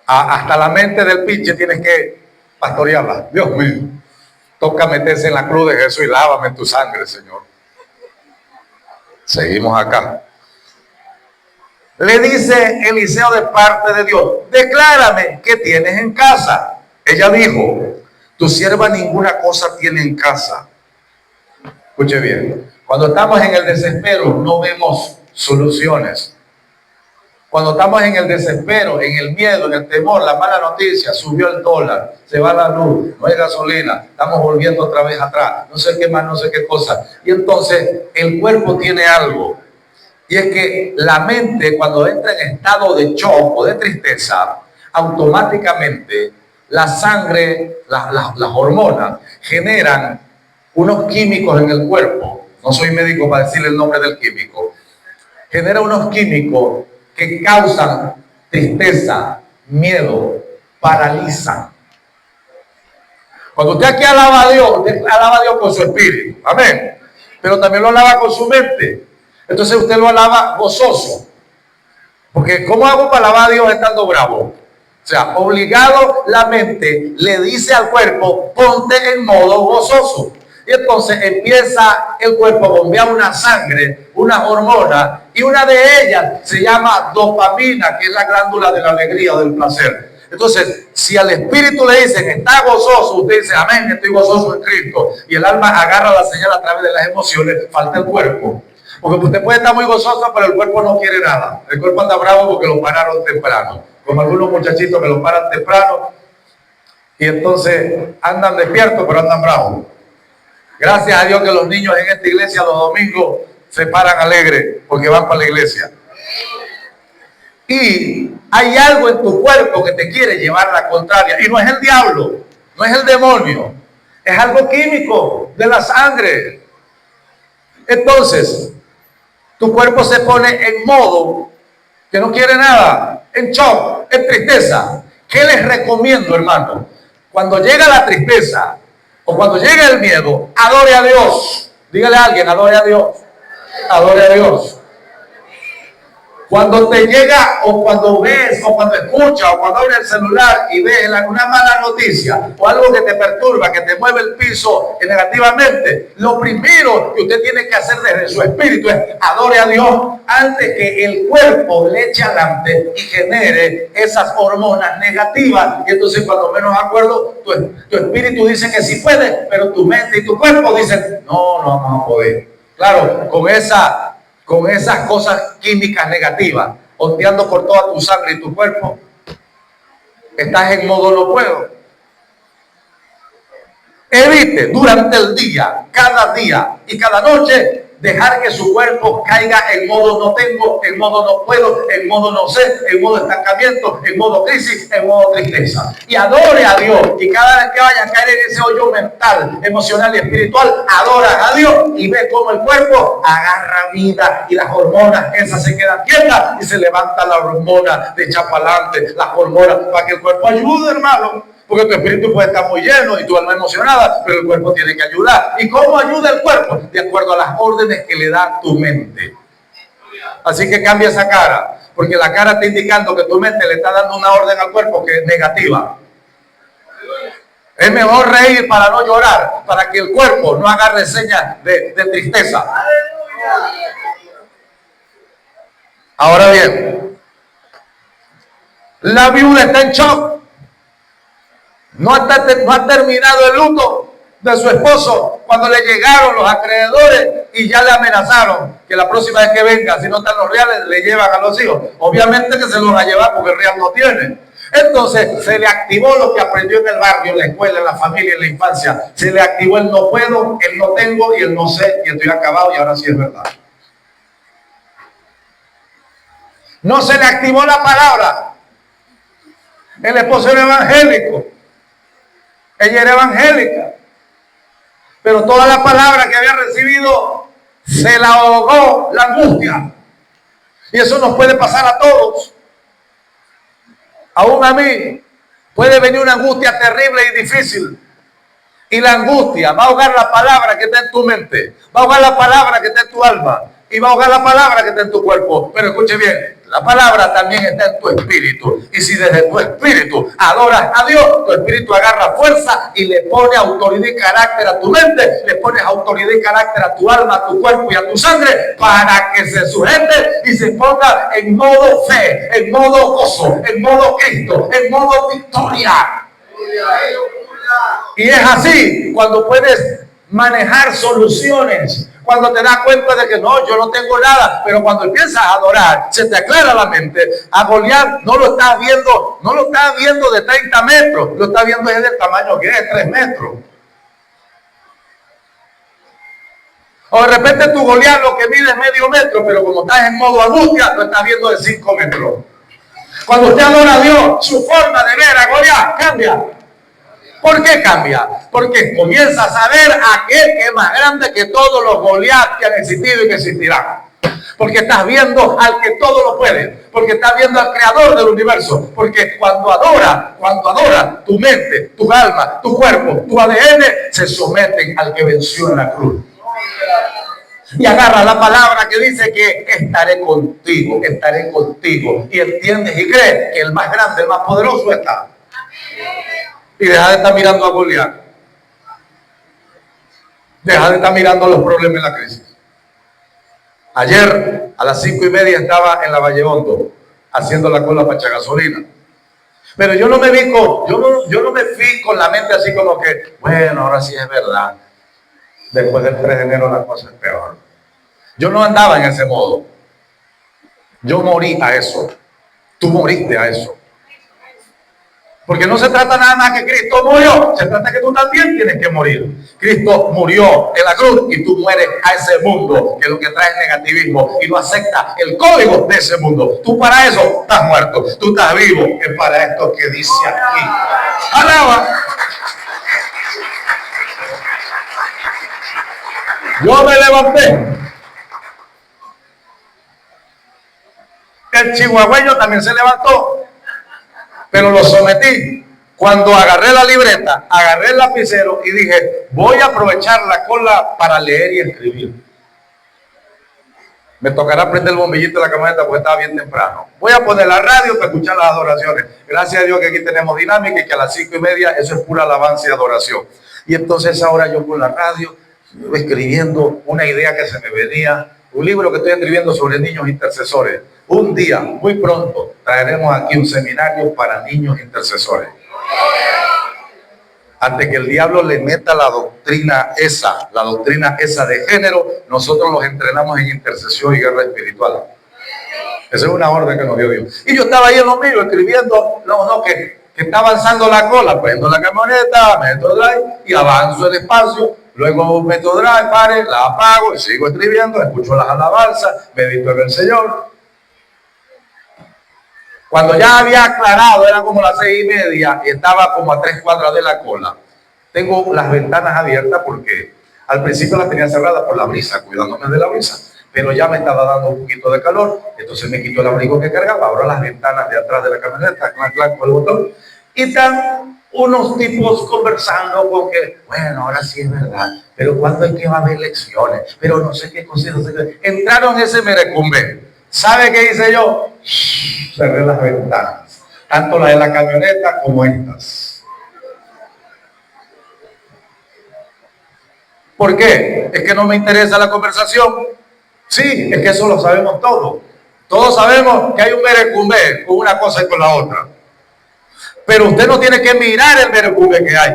Hasta la mente del pinche tienes que pastorearla. Dios mío, toca meterse en la cruz de Jesús y lávame en tu sangre, Señor. Seguimos acá. Le dice Eliseo de parte de Dios, declárame qué tienes en casa. Ella dijo, tu sierva ninguna cosa tiene en casa. Escuche bien, cuando estamos en el desespero no vemos soluciones. Cuando estamos en el desespero, en el miedo, en el temor, la mala noticia, subió el dólar, se va la luz, no hay gasolina, estamos volviendo otra vez atrás, no sé qué más, no sé qué cosa. Y entonces el cuerpo tiene algo, y es que la mente, cuando entra en estado de shock o de tristeza, automáticamente la sangre, las hormonas generan unos químicos en el cuerpo. No soy médico para decirle el nombre del químico. Genera unos químicos que causan tristeza, miedo, paralizan. Cuando usted aquí alaba a Dios, usted alaba a Dios con su espíritu, amén, pero también lo alaba con su mente. Entonces usted lo alaba gozoso, porque ¿cómo hago para alabar a Dios estando bravo? O sea, obligado, la mente le dice al cuerpo, ponte en modo gozoso. Y entonces empieza el cuerpo a bombear una sangre, una hormona, y una de ellas se llama dopamina, que es la glándula de la alegría o del placer. Entonces, si al espíritu le dicen, está gozoso, usted dice, amén, estoy gozoso en Cristo, y el alma agarra la señal a través de las emociones, falta el cuerpo. Porque usted puede estar muy gozoso, pero el cuerpo no quiere nada. El cuerpo anda bravo porque lo pararon temprano. Como algunos muchachitos que lo paran temprano, y entonces andan despiertos, pero andan bravos. Gracias a Dios que los niños en esta iglesia los domingos se paran alegres porque van para la iglesia. Y hay algo en tu cuerpo que te quiere llevar la contraria. Y no es el diablo, no es el demonio. Es algo químico de la sangre. Entonces, tu cuerpo se pone en modo que no quiere nada, en shock, en tristeza. ¿Qué les recomiendo, hermano? Cuando llega la tristeza, o cuando llega el miedo, adore a Dios. Dígale a alguien, adore a Dios. Adore a Dios. Cuando te llega, o cuando ves, o cuando escuchas, o cuando abres el celular y ves una mala noticia, o algo que te perturba, que te mueve el piso negativamente, lo primero que usted tiene que hacer desde su espíritu es adore a Dios antes que el cuerpo le eche adelante y genere esas hormonas negativas. Y entonces, cuando menos acuerdo, tu espíritu dice que sí puede, pero tu mente y tu cuerpo dicen, no vamos a poder. Claro, con esas cosas químicas negativas, ondeando por toda tu sangre y tu cuerpo, estás en modo no puedo. Evite durante el día, cada día y cada noche, dejar que su cuerpo caiga en modo no tengo, en modo no puedo, en modo no sé, en modo estancamiento, en modo crisis, en modo tristeza. Y adore a Dios. Y cada vez que vaya a caer en ese hoyo mental, emocional y espiritual, adora a Dios y ve cómo el cuerpo agarra vida y las hormonas esas se quedan quietas y se levanta la hormona de echar para adelante, las hormonas para que el cuerpo ayude, hermano. Porque tu espíritu puede estar muy lleno y tu alma emocionada, pero el cuerpo tiene que ayudar. ¿Y cómo ayuda el cuerpo? De acuerdo a las órdenes que le da tu mente. Así que cambia esa cara, porque la cara está indicando que tu mente le está dando una orden al cuerpo que es negativa. Es mejor reír para no llorar, para que el cuerpo no agarre señas de tristeza. Ahora bien, la viuda está en shock. No ha terminado el luto de su esposo cuando le llegaron los acreedores y ya le amenazaron que la próxima vez que venga, si no están los reales, le llevan a los hijos. Obviamente que se los va a llevar porque el real no tiene. Entonces se le activó lo que aprendió en el barrio, en la escuela, en la familia, en la infancia. Se le activó el no puedo, el no tengo y el no sé, y estoy acabado y ahora sí es verdad. No se le activó la palabra. El esposo era evangélico. Ella era evangélica, pero toda la palabra que había recibido se la ahogó la angustia. Y eso nos puede pasar a todos. Aún a mí puede venir una angustia terrible y difícil. Y la angustia va a ahogar la palabra que está en tu mente, va a ahogar la palabra que está en tu alma y va a ahogar la palabra que está en tu cuerpo. Pero escuche bien, la palabra también está en tu espíritu. Y si desde tu espíritu adoras a Dios, tu espíritu agarra fuerza y le pone autoridad y carácter a tu mente, le pones autoridad y carácter a tu alma, a tu cuerpo y a tu sangre para que se sujete y se ponga en modo fe, en modo gozo, en modo Cristo, en modo victoria. Y es así cuando puedes manejar soluciones. Cuando te das cuenta de que no, yo no tengo nada, pero cuando empiezas a adorar, se te aclara la mente. A Goliat no lo estás viendo de 30 metros, lo estás viendo es del tamaño que es, 3 metros. O de repente tu Goliat lo que mide es medio metro, pero como estás en modo angustia, lo estás viendo de 5 metros. Cuando usted adora a Dios, su forma de ver a Goliat cambia. ¿Por qué cambia? Porque comienza a saber aquel que es más grande que todos los Goliat que han existido y que existirán. Porque estás viendo al que todo lo puede. Porque estás viendo al creador del universo. Porque cuando adora, tu mente, tu alma, tu cuerpo, tu ADN se someten al que venció en la cruz. Y agarra la palabra que dice que estaré contigo. Y entiendes y crees que el más grande, el más poderoso está. Y deja de estar mirando a Goliat. Deja de estar mirando los problemas en la crisis. Ayer a las 5:30 estaba en la Valle Hondo haciendo la cola para echar gasolina. Pero yo no me fui con la mente así como que, bueno, ahora sí es verdad. Después del 3 de enero la cosa es peor. Yo no andaba en ese modo. Yo morí a eso. Tú moriste a eso. Porque no se trata nada más que Cristo murió, se trata que tú también tienes que morir. Cristo murió en la cruz y tú mueres a ese mundo que lo que trae es negativismo y no acepta el código de ese mundo. Tú para eso estás muerto, tú estás vivo, es para esto que dice aquí. Alaba. Yo me levanté. El chihuahueño también se levantó. Pero lo sometí. Cuando agarré la libreta, agarré el lapicero y dije, voy a aprovechar la cola para leer y escribir. Me tocará prender el bombillito de la camioneta porque estaba bien temprano. Voy a poner la radio para escuchar las adoraciones. Gracias a Dios que aquí tenemos dinámica y que a las 5:30 eso es pura alabanza y adoración. Y entonces ahora yo con la radio, escribiendo una idea que se me venía, un libro que estoy escribiendo sobre niños intercesores. Un día, muy pronto, traeremos aquí un seminario para niños intercesores. Antes que el diablo le meta la doctrina esa de género, nosotros los entrenamos en intercesión y guerra espiritual. Esa es una orden que nos dio Dios. Y yo estaba ahí en lo mío, escribiendo, que está avanzando la cola, prendo la camioneta, meto drive y avanzo el espacio. Luego meto drive, pare, la apago y sigo escribiendo, escucho las alabanzas, medito en el Señor. Cuando ya había aclarado, eran como las 6:30 y estaba como a 3 cuadras de la cola. Tengo las ventanas abiertas porque al principio las tenía cerradas por la brisa, cuidándome de la brisa. Pero ya me estaba dando un poquito de calor, entonces me quito el abrigo que cargaba. Ahora las ventanas de atrás de la camioneta, clac, con el botón. Y están unos tipos conversando con que, bueno, ahora sí es verdad, pero ¿cuándo es que va a haber elecciones? Pero no sé qué cosas. Entraron ese merecumbe. ¿Sabe qué hice yo? Cerré las ventanas, tanto las de la camioneta como estas. ¿Por qué? ¿Es que no me interesa la conversación? Sí, es que eso lo sabemos todos. Todos sabemos que hay un merecumbe con una cosa y con la otra. Pero usted no tiene que mirar el merecumbe que hay.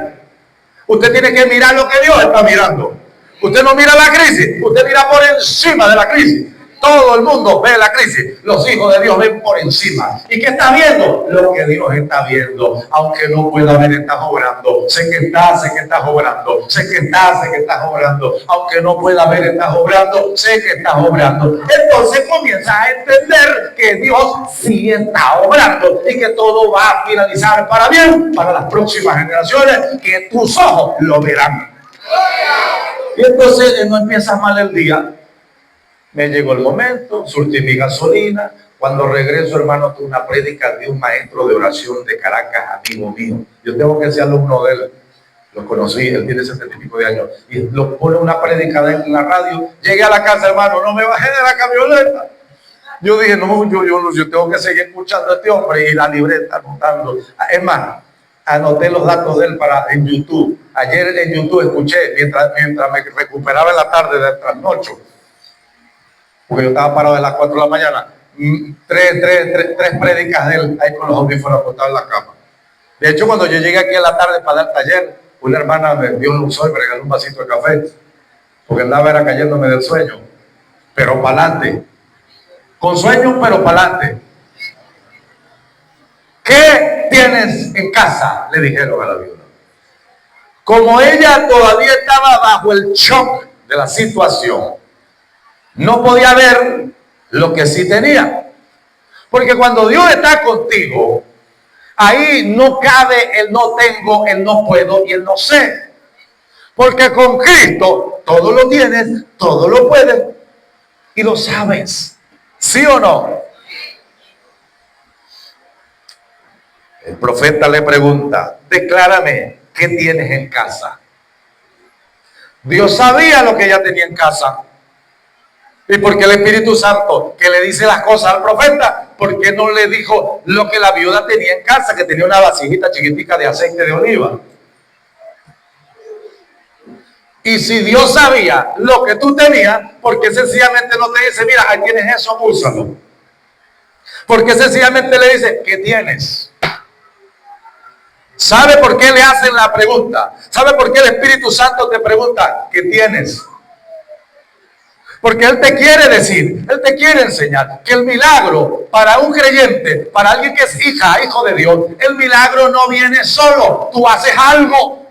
Usted tiene que mirar lo que Dios está mirando. Usted no mira la crisis, usted mira por encima de la crisis. Todo el mundo ve la crisis. Los hijos de Dios ven por encima. ¿Y qué está viendo? Lo que Dios está viendo. Aunque no pueda ver, estás obrando. Sé que estás obrando. Sé que estás obrando. Aunque no pueda ver, estás obrando. Sé que estás obrando. Entonces comienza a entender que Dios sí está obrando y que todo va a finalizar para bien, para las próximas generaciones, que tus ojos lo verán. Y entonces no empieza mal el día. Me llegó el momento, surtí mi gasolina. Cuando regreso, hermano, tuve una prédica de un maestro de oración de Caracas, amigo mío. Yo tengo que ser alumno de él. Lo conocí, él tiene 70 y pico de años. Y lo pone una prédica de él en la radio. Llegué a la casa, hermano, no me bajé de la camioneta. Yo dije, no, yo tengo que seguir escuchando a este hombre y la libreta anotando. Es más, anoté los datos de él en YouTube. Ayer en YouTube escuché, mientras me recuperaba en la tarde del trasnocho, porque yo estaba parado de las 4 de la mañana, tres prédicas de él ahí con los audífonos acostados en la cama. De hecho, cuando yo llegué aquí en la tarde para dar taller, una hermana me dio un sol y me regaló un vasito de café, porque andaba era cayéndome del sueño, pero para adelante, con sueño pero para adelante. ¿Qué tienes en casa?, le dijeron a la viuda. Como ella todavía estaba bajo el shock de la situación, no podía ver lo que sí tenía. Porque cuando Dios está contigo, ahí no cabe el no tengo, el no puedo y el no sé. Porque con Cristo todo lo tienes, todo lo puedes y lo sabes. ¿Sí o no? El profeta le pregunta, declárame, ¿qué tienes en casa? Dios sabía lo que ella tenía en casa. ¿Y por qué el Espíritu Santo, que le dice las cosas al profeta, por qué no le dijo lo que la viuda tenía en casa, que tenía una vasijita chiquitica de aceite de oliva? Y si Dios sabía lo que tú tenías, ¿por qué sencillamente no te dice, mira, ahí tienes eso, úsalo? ¿Por qué sencillamente le dice, ¿qué tienes? ¿Sabe por qué le hacen la pregunta? ¿Sabe por qué el Espíritu Santo te pregunta, ¿qué tienes? Porque Él te quiere decir, Él te quiere enseñar que el milagro para un creyente, para alguien que es hijo de Dios, el milagro no viene solo. Tú haces algo.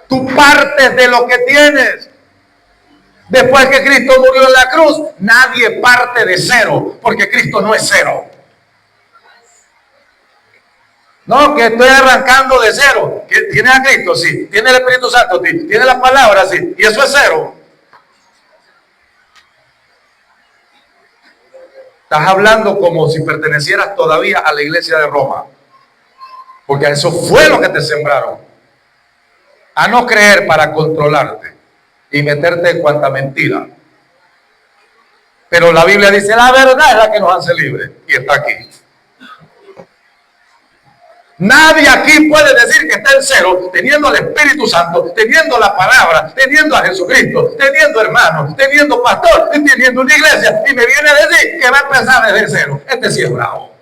Tú partes de lo que tienes. Después que Cristo murió en la cruz, nadie parte de cero, porque Cristo no es cero. No, que estoy arrancando de cero. ¿Tienes a Cristo? Sí. ¿Tiene el Espíritu Santo? Sí. ¿Tiene la palabra? Sí. ¿Y eso es cero? Estás hablando como si pertenecieras todavía a la iglesia de Roma. Porque eso fue lo que te sembraron. A no creer para controlarte y meterte en cuanta mentira. Pero la Biblia dice, la verdad es la que nos hace libres. Y está aquí. Nadie aquí puede decir que está en cero, teniendo al Espíritu Santo, teniendo la palabra, teniendo a Jesucristo, teniendo hermanos, teniendo pastor, y teniendo una iglesia, y me viene a decir que va a empezar desde cero. Este sí es bravo.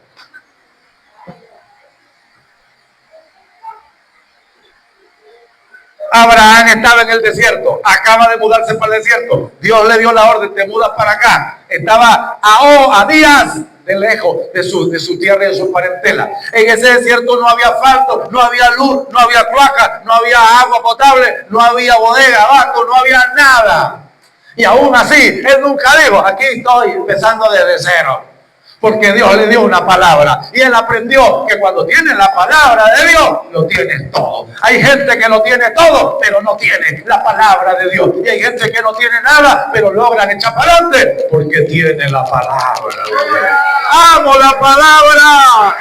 Abraham estaba en el desierto, acaba de mudarse para el desierto. Dios le dio la orden, te mudas para acá. Estaba a días de lejos de su tierra y de su parentela. En ese desierto no había asfalto, no había luz, no había cloaca, no había agua potable, no había bodega abajo, no había nada. Y aún así, él nunca dijo, aquí estoy empezando desde cero. Porque Dios le dio una palabra y él aprendió que cuando tienes la palabra de Dios, lo tienes todo. Hay gente que lo tiene todo, pero no tiene la palabra de Dios. Y hay gente que no tiene nada, pero logran echar para adelante porque tiene la palabra de Dios. ¡Amo la palabra!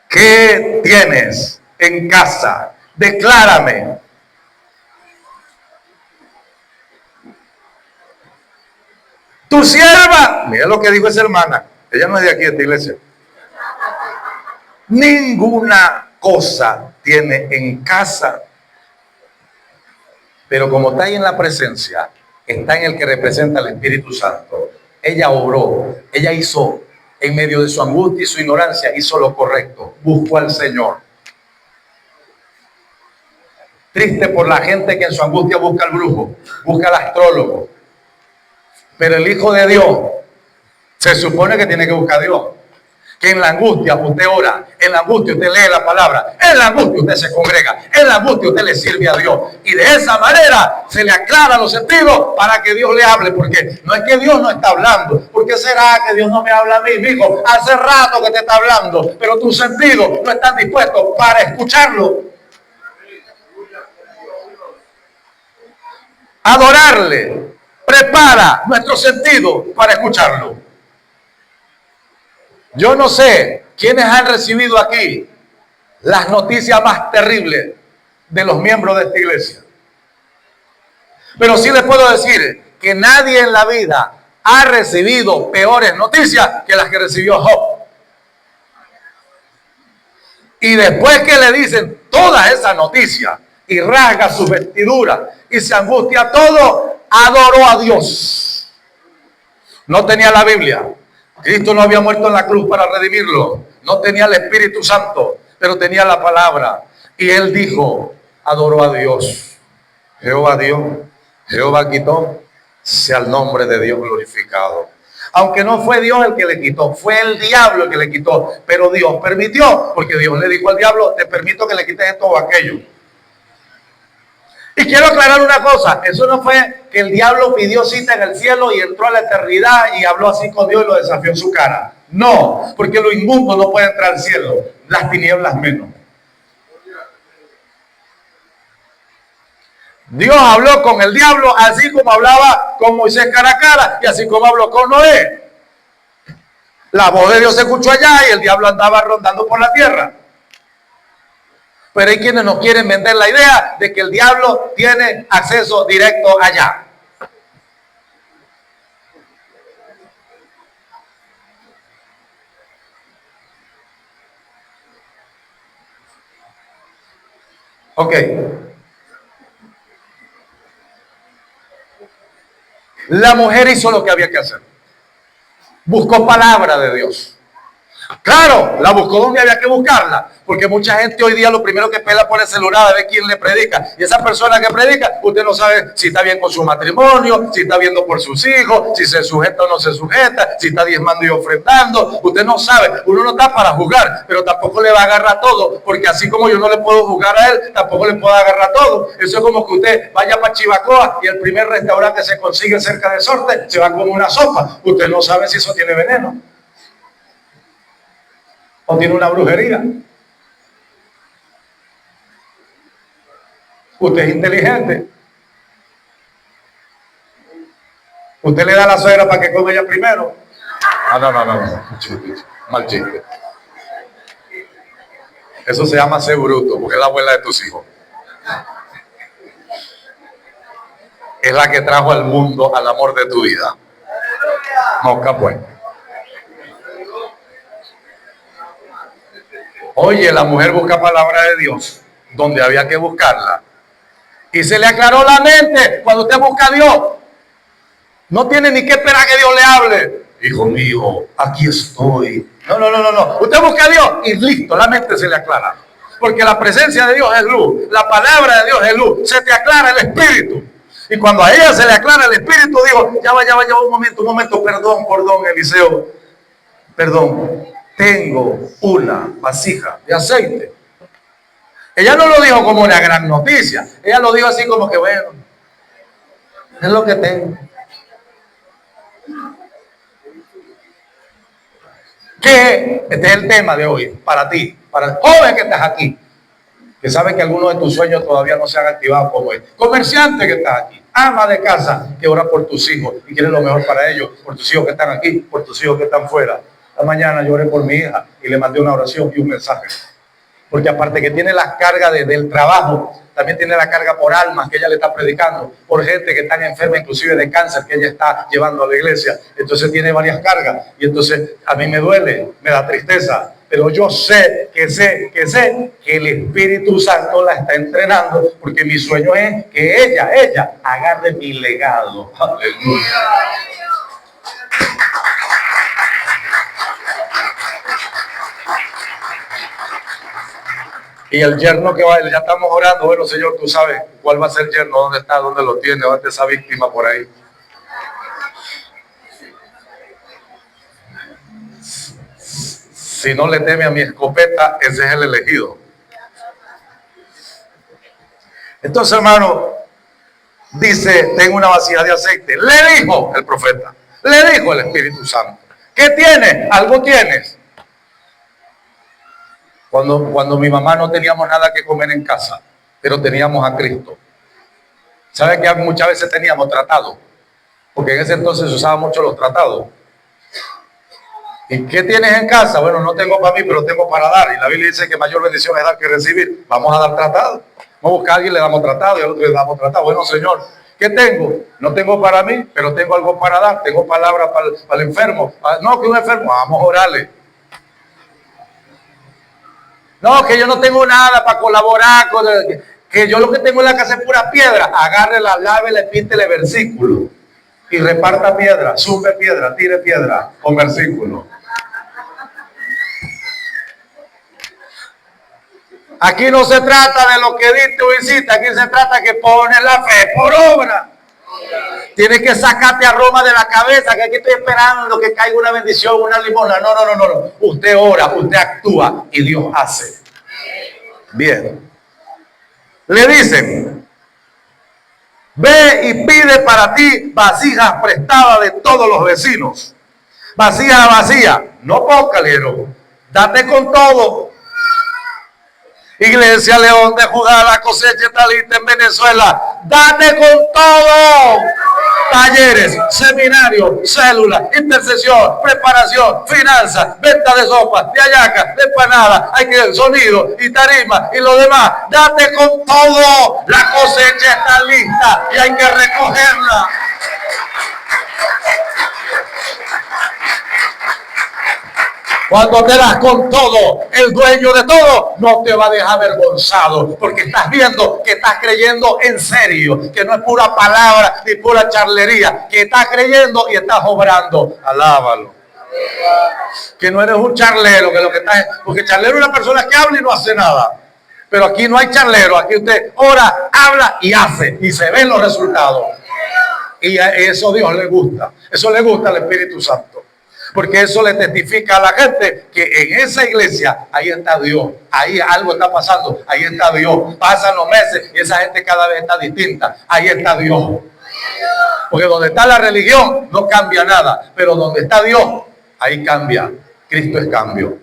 ¿Qué tienes en casa? Declárame. Tu sierva, mira lo que dijo esa hermana, ella no es de aquí, de esta iglesia. Ninguna cosa tiene en casa, pero como está ahí en la presencia, está en el que representa al Espíritu Santo. Ella obró, ella hizo, en medio de su angustia y su ignorancia, hizo lo correcto, buscó al Señor. Triste por la gente que en su angustia busca al brujo, busca al astrólogo. Pero el Hijo de Dios se supone que tiene que buscar a Dios. Que en la angustia usted ora, en la angustia usted lee la palabra, en la angustia usted se congrega, en la angustia usted le sirve a Dios. Y de esa manera se le aclaran los sentidos para que Dios le hable. Porque no es que Dios no está hablando. ¿Por qué será que Dios no me habla a mí, hijo? Hace rato que te está hablando, pero tus sentidos no están dispuestos para escucharlo. Adorarle prepara nuestro sentido para escucharlo. Yo no sé quiénes han recibido aquí las noticias más terribles de los miembros de esta iglesia. Pero sí les puedo decir que nadie en la vida ha recibido peores noticias que las que recibió Job. Y después que le dicen todas esas noticias y rasga su vestidura y se angustia todo, adoró a Dios. No tenía la Biblia. Cristo no había muerto en la cruz para redimirlo. No tenía el Espíritu Santo, pero tenía la palabra. Y él dijo, adoró a Dios. Jehová dio, Jehová quitó, sea el nombre de Dios glorificado. Aunque no fue Dios el que le quitó, fue el diablo el que le quitó, pero Dios permitió, porque Dios le dijo al diablo, te permito que le quites esto o aquello. Y quiero aclarar una cosa, eso no fue que el diablo pidió cita en el cielo y entró a la eternidad y habló así con Dios y lo desafió en su cara. No, porque lo inmundo no puede entrar al cielo, las tinieblas menos. Dios habló con el diablo así como hablaba con Moisés cara a cara y así como habló con Noé. La voz de Dios se escuchó allá y el diablo andaba rondando por la tierra. Pero hay quienes nos quieren vender la idea de que el diablo tiene acceso directo allá. Ok. La mujer hizo lo que había que hacer. Buscó palabra de Dios. Claro, la buscó donde había que buscarla, porque mucha gente hoy día lo primero que pela por el celular a ver quién le predica, y esa persona que predica, usted no sabe si está bien con su matrimonio, si está viendo por sus hijos, si se sujeta o no se sujeta, si está diezmando y ofrendando, usted no sabe, uno no está para juzgar, pero tampoco le va a agarrar todo, porque así como yo no le puedo juzgar a él, tampoco le puedo agarrar todo. Eso es como que usted vaya para Chivacoa y el primer restaurante que se consigue cerca de Sorte, se va con una sopa, usted no sabe si eso tiene veneno o tiene una brujería. Usted es inteligente. Usted le da a la suegra para que coma ella primero. No. Mal chiste. Eso se llama ser bruto, porque es la abuela de tus hijos. Es la que trajo al mundo al amor de tu vida. Mosca pues. Oye, la mujer busca palabra de Dios donde había que buscarla. Y se le aclaró la mente cuando usted busca a Dios. No tiene ni que esperar que Dios le hable. Hijo mío, aquí estoy. No. Usted busca a Dios y listo, la mente se le aclara. Porque la presencia de Dios es luz. La palabra de Dios es luz. Se te aclara el espíritu. Y cuando a ella se le aclara el espíritu, digo, ya va, un momento, perdón, Eliseo. Perdón. Tengo una vasija de aceite. Ella no lo dijo como una gran noticia. Ella lo dijo así como que, bueno, es lo que tengo. Que este es el tema de hoy, para ti, para el joven que estás aquí, que sabe que algunos de tus sueños todavía no se han activado como es. Comerciante que estás aquí, ama de casa que ora por tus hijos y quiere lo mejor para ellos, por tus hijos que están aquí, por tus hijos que están fuera. Esta mañana lloré por mi hija y le mandé una oración y un mensaje. Porque aparte que tiene las cargas del trabajo, también tiene la carga por almas que ella le está predicando, por gente que están enferma, inclusive de cáncer, que ella está llevando a la iglesia. Entonces tiene varias cargas y entonces a mí me duele, me da tristeza. Pero yo sé que el Espíritu Santo la está entrenando, porque mi sueño es que ella agarre mi legado. Aleluya. Y el yerno que va, ya estamos orando, bueno Señor, tú sabes cuál va a ser el yerno, dónde está, dónde lo tiene, dónde está esa víctima por ahí. Si no le teme a mi escopeta, ese es el elegido. Entonces, hermano, dice, tengo una vasija de aceite. Le dijo el profeta, le dijo el Espíritu Santo, ¿qué tienes? Algo tienes. Cuando mi mamá no teníamos nada que comer en casa, pero teníamos a Cristo. ¿Sabe que muchas veces teníamos tratados? Porque en ese entonces se usaban mucho los tratados. ¿Y qué tienes en casa? Bueno, no tengo para mí, pero tengo para dar. Y la Biblia dice que mayor bendición es dar que recibir. Vamos a dar tratado. Vamos a buscar a alguien, le damos tratado y al otro le damos tratado. Bueno, Señor, ¿qué tengo? No tengo para mí, pero tengo algo para dar. Tengo palabra para el enfermo. No, que un enfermo, vamos a orarle. No, que yo no tengo nada para colaborar con que yo lo que tengo en la casa es pura piedra. Agárrela, lávela, píntele versículo. y reparta piedra, sume piedra, tire piedra, con versículo. Aquí no se trata de lo que diste o hiciste, aquí se trata que pones la fe por obra. Tienes que sacarte a Roma de la cabeza, que aquí estoy esperando que caiga una bendición, una limosna. No. Usted ora, usted actúa y Dios hace. Bien. Le dicen, ve y pide para ti vasijas prestadas de todos los vecinos. Vasija a vasija, no poca, Lero. Date con todo. Iglesia León de Judá, la cosecha está lista en Venezuela. Date con todo. Talleres, seminarios, células, intercesión, preparación, finanzas, venta de sopa, de hallacas, de empanadas, hay que sonido y tarima y lo demás. Date con todo. La cosecha está lista y hay que recogerla. Cuando te das con todo, el dueño de todo no te va a dejar avergonzado, porque estás viendo que estás creyendo en serio, que no es pura palabra ni pura charlería, que estás creyendo y estás obrando. Alábalo. Que no eres un charlero, que lo que estás, porque charlero es una persona que habla y no hace nada. Pero aquí no hay charlero, aquí usted ora, habla y hace, y se ven los resultados. Y eso a Dios le gusta, eso le gusta al Espíritu Santo. Porque eso le testifica a la gente que en esa iglesia, ahí está Dios, ahí algo está pasando, ahí está Dios. Pasan los meses y esa gente cada vez está distinta, ahí está Dios. Porque donde está la religión no cambia nada, pero donde está Dios, ahí cambia. Cristo es cambio.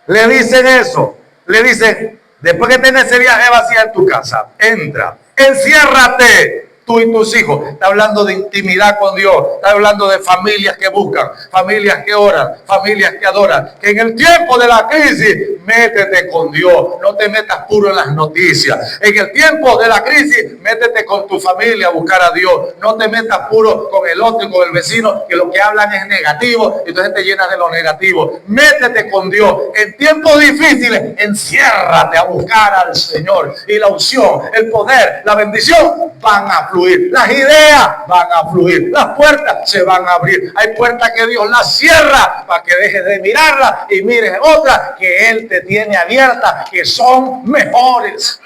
Le dicen eso, le dicen, después que tenés ese viaje vacío en tu casa, entra, enciérrate. Tú y tus hijos. Está hablando de intimidad con Dios. Está hablando de familias que buscan, familias que oran, familias que adoran. Que en el tiempo de la crisis, métete con Dios. No te metas puro en las noticias. En el tiempo de la crisis, métete con tu familia a buscar a Dios. No te metas puro con el otro y con el vecino, que lo que hablan es negativo y entonces te llenas de lo negativo. Métete con Dios. En tiempos difíciles, enciérrate a buscar al Señor. Y la unción, el poder, la bendición van a fluir, las ideas van a fluir, las puertas se van a abrir. Hay puertas que Dios las cierra para que dejes de mirarlas y mires otras que Él te tiene abiertas, que son mejores.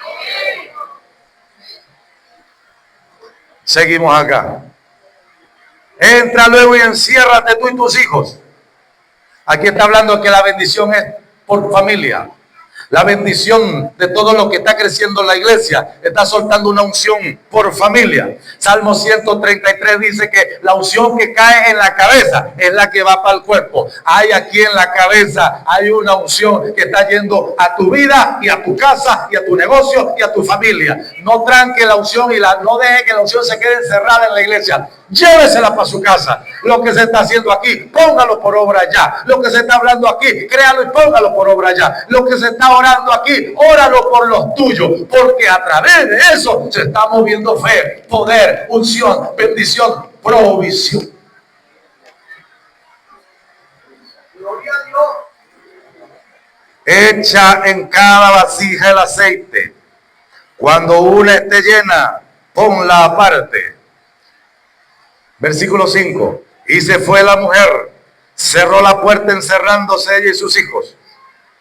Seguimos acá. Entra luego y enciérrate tú y tus hijos. Aquí está hablando que la bendición es por familia. La bendición de todo lo que está creciendo en la iglesia está soltando una unción por familia. Salmo 133 dice que la unción que cae en la cabeza es la que va para el cuerpo. Hay aquí en la cabeza, hay una unción que está yendo a tu vida y a tu casa y a tu negocio y a tu familia. No tranque la unción y no deje que la unción se quede encerrada en la iglesia. Llévesela para su casa. Lo que se está haciendo aquí, póngalo por obra ya. Lo que se está hablando aquí, créalo y póngalo por obra ya. Lo que se está orando aquí, óralo por los tuyos. Porque a través de eso se está moviendo fe, poder, unción, bendición, provisión. Gloria a Dios. Echa en cada vasija el aceite. Cuando una esté llena, ponla aparte. Versículo 5. Y se fue la mujer, cerró la puerta encerrándose ella y sus hijos.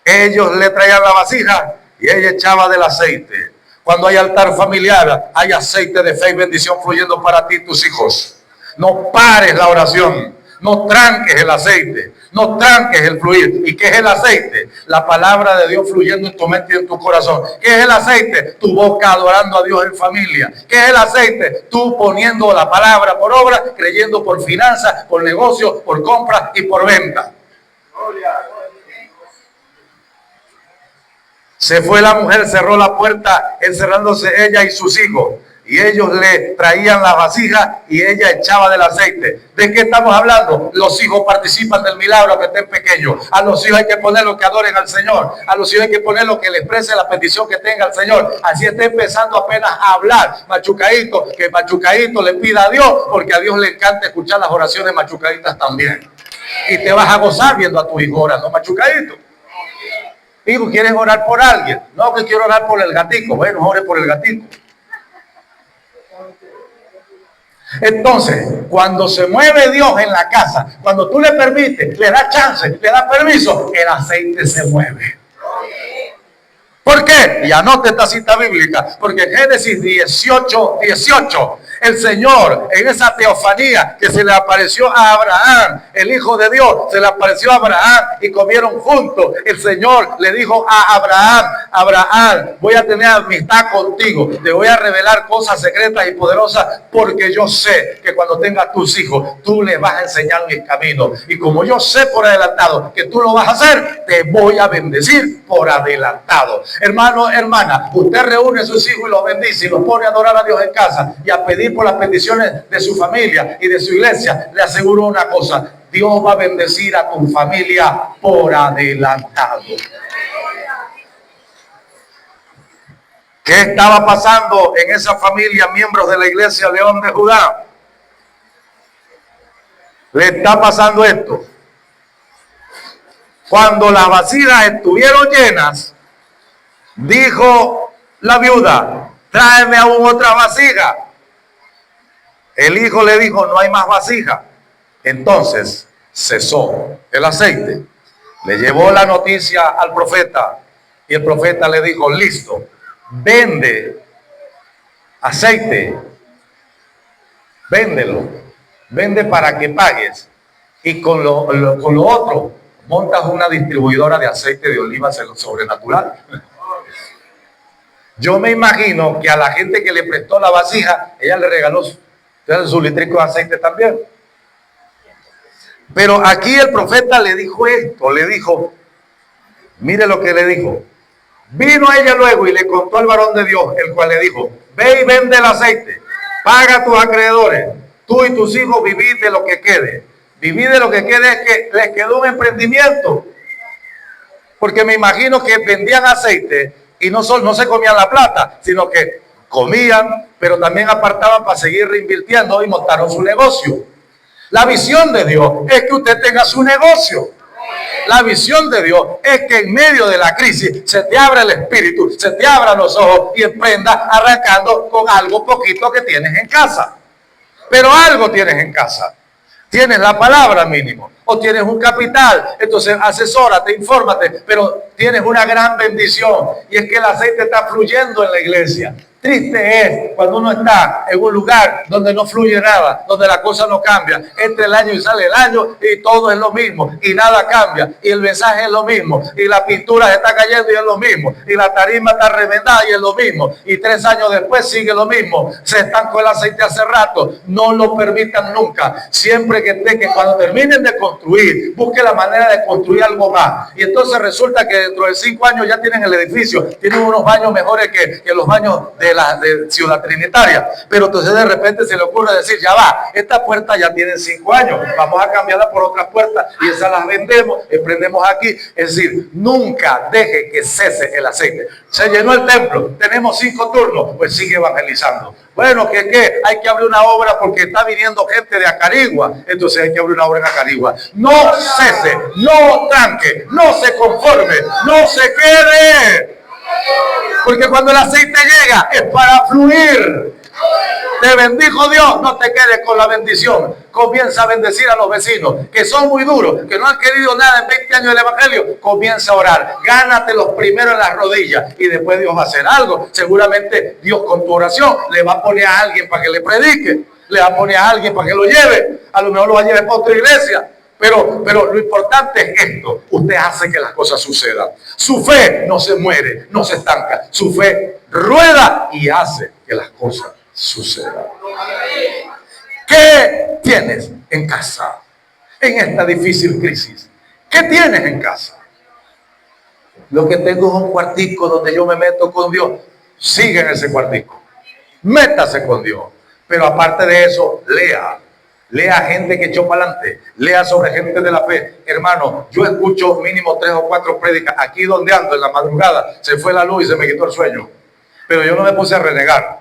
Ellos le traían la vasija y ella echaba del aceite. Cuando hay altar familiar, hay aceite de fe y bendición fluyendo para ti y tus hijos. No pares la oración. No tranques el aceite, no tranques el fluir. ¿Y qué es el aceite? La palabra de Dios fluyendo en tu mente y en tu corazón. ¿Qué es el aceite? Tu boca adorando a Dios en familia. ¿Qué es el aceite? Tú poniendo la palabra por obra, creyendo por finanzas, por negocios, por compras y por venta. Se fue la mujer, cerró la puerta, encerrándose ella y sus hijos. Y ellos le traían la vasija y ella echaba del aceite. ¿De qué estamos hablando? Los hijos participan del milagro aunque estén pequeños. A los hijos hay que poner lo que adoren al Señor. A los hijos hay que poner lo que le exprese la petición que tenga al Señor. Así está empezando apenas a hablar machucadito, que machucadito le pida a Dios, porque a Dios le encanta escuchar las oraciones machucaditas también. Y te vas a gozar viendo a tu hijo orando machucadito. Hijo, ¿quieres orar por alguien? No, que quiero orar por el gatico. Bueno, ore por el gatico. Entonces, cuando se mueve Dios en la casa, cuando tú le permites, le das chance, le das permiso, el aceite se mueve. ¿Por qué? Y anote esta cita bíblica, porque en Génesis 18, el Señor, en esa teofanía que se le apareció a Abraham, el Hijo de Dios, se le apareció a Abraham y comieron juntos. El Señor le dijo a Abraham: Abraham, voy a tener amistad contigo, te voy a revelar cosas secretas y poderosas, porque yo sé que cuando tengas tus hijos, tú les vas a enseñar mis caminos. Y como yo sé por adelantado que tú lo vas a hacer, te voy a bendecir por adelantado. Hermano, hermana, usted reúne a sus hijos y los bendice y los pone a adorar a Dios en casa y a pedir por las peticiones de su familia y de su iglesia. Le aseguro una cosa: Dios va a bendecir a tu familia por adelantado. ¿Qué estaba pasando en esa familia, miembros de la iglesia León de Judá? Le está pasando esto. Cuando las vasijas estuvieron llenas, dijo la viuda: tráeme aún otra vasija. El hijo le dijo: no hay más vasija. Entonces cesó el aceite. Le llevó la noticia al profeta y el profeta le dijo: listo, vende aceite, véndelo, vende para que pagues, y con lo otro montas una distribuidora de aceite de oliva sobrenatural. Yo me imagino que a la gente que le prestó la vasija, ella le regaló su litrico de aceite también. Pero aquí el profeta le dijo esto, le dijo, mire lo que le dijo. Vino ella luego y le contó al varón de Dios, el cual le dijo: ve y vende el aceite, paga a tus acreedores, tú y tus hijos vivid de lo que quede. Vivir de lo que quede es que les quedó un emprendimiento. Porque me imagino que vendían aceite y no se comían la plata, sino que comían, pero también apartaban para seguir reinvirtiendo y montaron su negocio. La visión de Dios es que usted tenga su negocio. La visión de Dios es que en medio de la crisis se te abra el espíritu, se te abran los ojos y emprendas arrancando con algo poquito que tienes en casa. Pero algo tienes en casa. Tienes la palabra mínimo, o tienes un capital, entonces asesórate, infórmate, pero tienes una gran bendición, y es que el aceite está fluyendo en la iglesia. Triste es cuando uno está en un lugar donde no fluye nada, donde la cosa no cambia. Entra el año y sale el año y todo es lo mismo y nada cambia, y el mensaje es lo mismo, y la pintura se está cayendo y es lo mismo, y la tarima está revendada y es lo mismo, y 3 años después sigue lo mismo. Se estancó el aceite hace rato. No lo permitan nunca. Siempre que cuando terminen de construir, busque la manera de construir algo más, y entonces resulta que dentro de 5 años ya tienen el edificio, tienen unos baños mejores que los baños de Ciudad Trinitaria, pero entonces de repente se le ocurre decir: ya va, esta puerta ya tiene 5 años, vamos a cambiarla por otras puertas y esas las vendemos, emprendemos aquí. Es decir, nunca deje que cese el aceite. Se llenó el templo, tenemos 5 turnos, pues sigue evangelizando. Bueno, ¿qué? Hay que abrir una obra porque está viniendo gente de Acarigua, entonces hay que abrir una obra en Acarigua. No cese, no tranque, no se conforme, no se quede. Porque cuando el aceite llega es para fluir. Te bendijo Dios, no te quedes con la bendición. Comienza a bendecir a los vecinos que son muy duros, que no han querido nada en 20 años del evangelio. Comienza a orar, gánate los primeros en las rodillas y después Dios va a hacer algo. Seguramente Dios con tu oración le va a poner a alguien para que le predique, le va a poner a alguien para que lo lleve. A lo mejor lo va a llevar para otra iglesia. Pero lo importante es esto: usted hace que las cosas sucedan. Su fe no se muere, no se estanca. Su fe rueda y hace que las cosas sucedan. ¿Qué tienes en casa en esta difícil crisis? ¿Qué tienes en casa? Lo que tengo es un cuartico donde yo me meto con Dios. Sigue en ese cuartico, métase con Dios. Pero aparte de eso, lea gente que echó para adelante, lea sobre gente de la fe. Hermano, yo escucho mínimo 3 o 4 prédicas. Aquí donde ando en la madrugada se fue la luz y se me quitó el sueño, pero yo no me puse a renegar.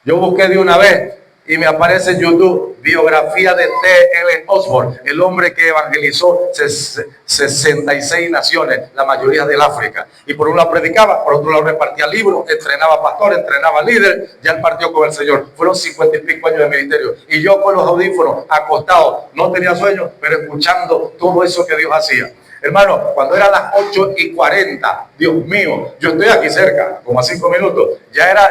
Yo busqué de una vez y me aparece en YouTube biografía de T.L. Osborne, el hombre que evangelizó 66 naciones, la mayoría del África. Y por un lado predicaba, por otro lado repartía libros, entrenaba pastores, entrenaba líderes, ya él partió con el Señor. Fueron 50 y pico años de ministerio. Y yo con los audífonos, acostado, no tenía sueño, pero escuchando todo eso que Dios hacía. Hermano, cuando eran las 8:40, Dios mío, yo estoy aquí cerca, como a 5 minutos,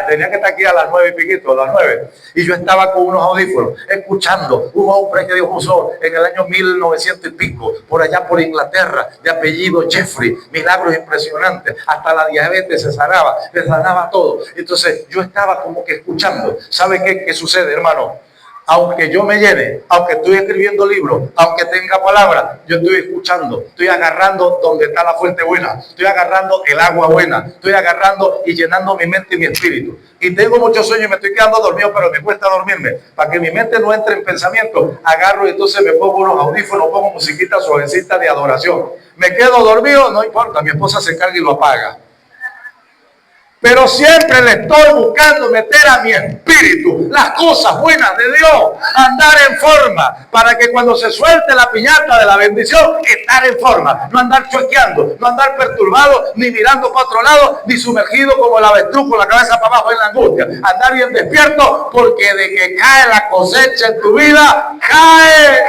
tenía que estar aquí a las 9 y piquito, a las 9, y yo estaba con unos audífonos, escuchando un hombre que Dios usó en el año 1900 y pico, por allá por Inglaterra, de apellido Jeffrey, milagros impresionantes, hasta la diabetes se sanaba todo. Entonces yo estaba como que escuchando. ¿Sabe qué sucede, hermano? Aunque yo me llene, aunque estoy escribiendo libros, aunque tenga palabras, yo estoy escuchando, estoy agarrando donde está la fuente buena, estoy agarrando el agua buena, estoy agarrando y llenando mi mente y mi espíritu. Y tengo muchos sueños y me estoy quedando dormido, pero me cuesta dormirme. Para que mi mente no entre en pensamiento, agarro y entonces me pongo unos audífonos, pongo musiquita suavecita de adoración. Me quedo dormido, no importa, mi esposa se carga y lo apaga. Pero siempre le estoy buscando meter a mi espíritu las cosas buenas de Dios, andar en forma, para que cuando se suelte la piñata de la bendición, estar en forma, no andar choqueando, no andar perturbado, ni mirando para otro lado, ni sumergido como el avestruz con la cabeza para abajo en la angustia, andar bien despierto, porque de que cae la cosecha en tu vida, cae.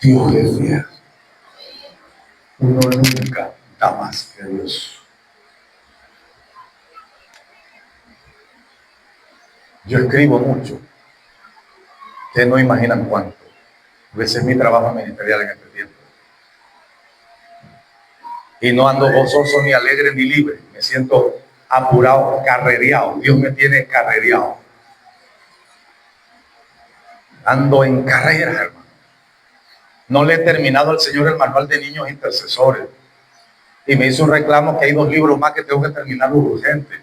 Dios es fiel. Uno nunca da más que Dios. Yo escribo mucho. Ustedes no imaginan cuánto. Ese es mi trabajo ministerial en este tiempo. Y no ando gozoso, ni alegre, ni libre. Me siento apurado, carrereado. Dios me tiene carrereado. Ando en carrera, hermano. No le he terminado al Señor el manual de niños intercesores. Y me hizo un reclamo que hay 2 libros más que tengo que terminar urgente.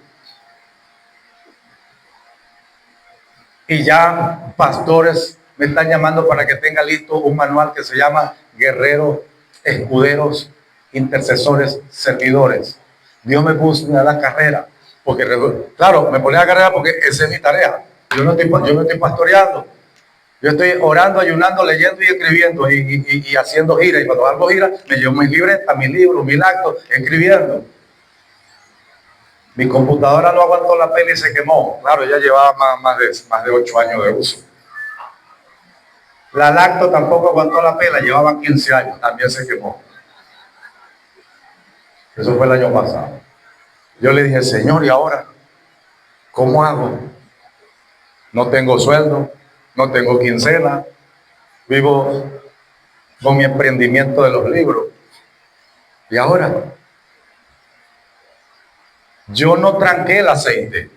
Y ya pastores me están llamando para que tenga listo un manual que se llama Guerreros, Escuderos, Intercesores, Servidores. Dios me puso a la carrera. Porque, claro, me pone a la carrera porque esa es mi tarea. Yo no estoy pastoreando. Yo estoy orando, ayunando, leyendo y escribiendo y haciendo giras. Y cuando hago giras, me llevo mis libretas, mis libros, mis actos, escribiendo. Mi computadora no aguantó la pela y se quemó. Claro, ya llevaba más de 8 años de uso. La lacto tampoco aguantó la pela, llevaba 15 años, también se quemó. Eso fue el año pasado. Yo le dije, Señor, ¿y ahora cómo hago? No tengo sueldo, no tengo quincena, vivo con mi emprendimiento de los libros. ¿Y ahora? Yo no tranqué el aceite.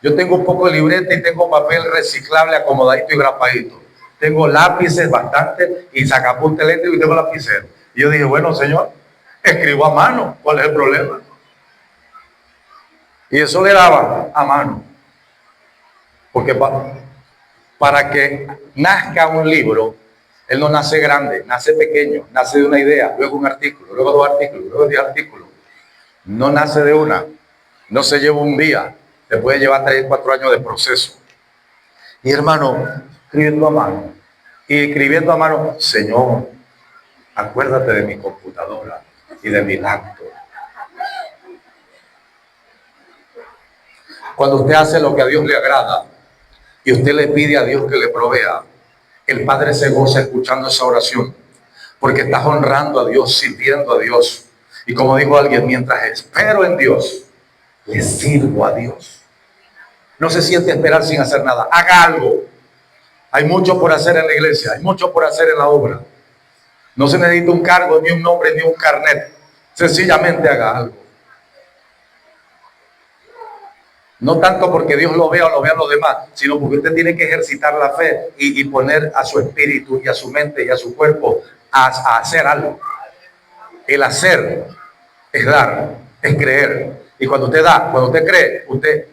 Yo tengo un poco de libreta y tengo papel reciclable acomodadito y grapadito. Tengo lápices bastante y sacapunta eléctrico y tengo lapicero. Y yo dije, bueno, Señor, escribo a mano. ¿Cuál es el problema? Y eso le daba a mano. Porque para que nazca un libro, él no nace grande, nace pequeño, nace de una idea, luego un artículo, luego 2 artículos, luego 10 artículos. No nace de una, no se lleva un día, te puede llevar 3 o 4 años de proceso. Y hermano, escribiendo a mano, y escribiendo a mano, Señor, acuérdate de mi computadora y de mi laptop. Cuando usted hace lo que a Dios le agrada y usted le pide a Dios que le provea, el Padre se goza escuchando esa oración, porque estás honrando a Dios, sirviendo a Dios. Y como dijo alguien, mientras espero en Dios, le sirvo a Dios. No se siente esperar sin hacer nada. Haga algo. Hay mucho por hacer en la iglesia, hay mucho por hacer en la obra. No se necesita un cargo, ni un nombre, ni un carnet. Sencillamente haga algo. No tanto porque Dios lo vea o lo vean los demás, sino porque usted tiene que ejercitar la fe y poner a su espíritu y a su mente y a su cuerpo a hacer algo. El hacer es dar, es creer. Y cuando usted da, cuando usted cree, usted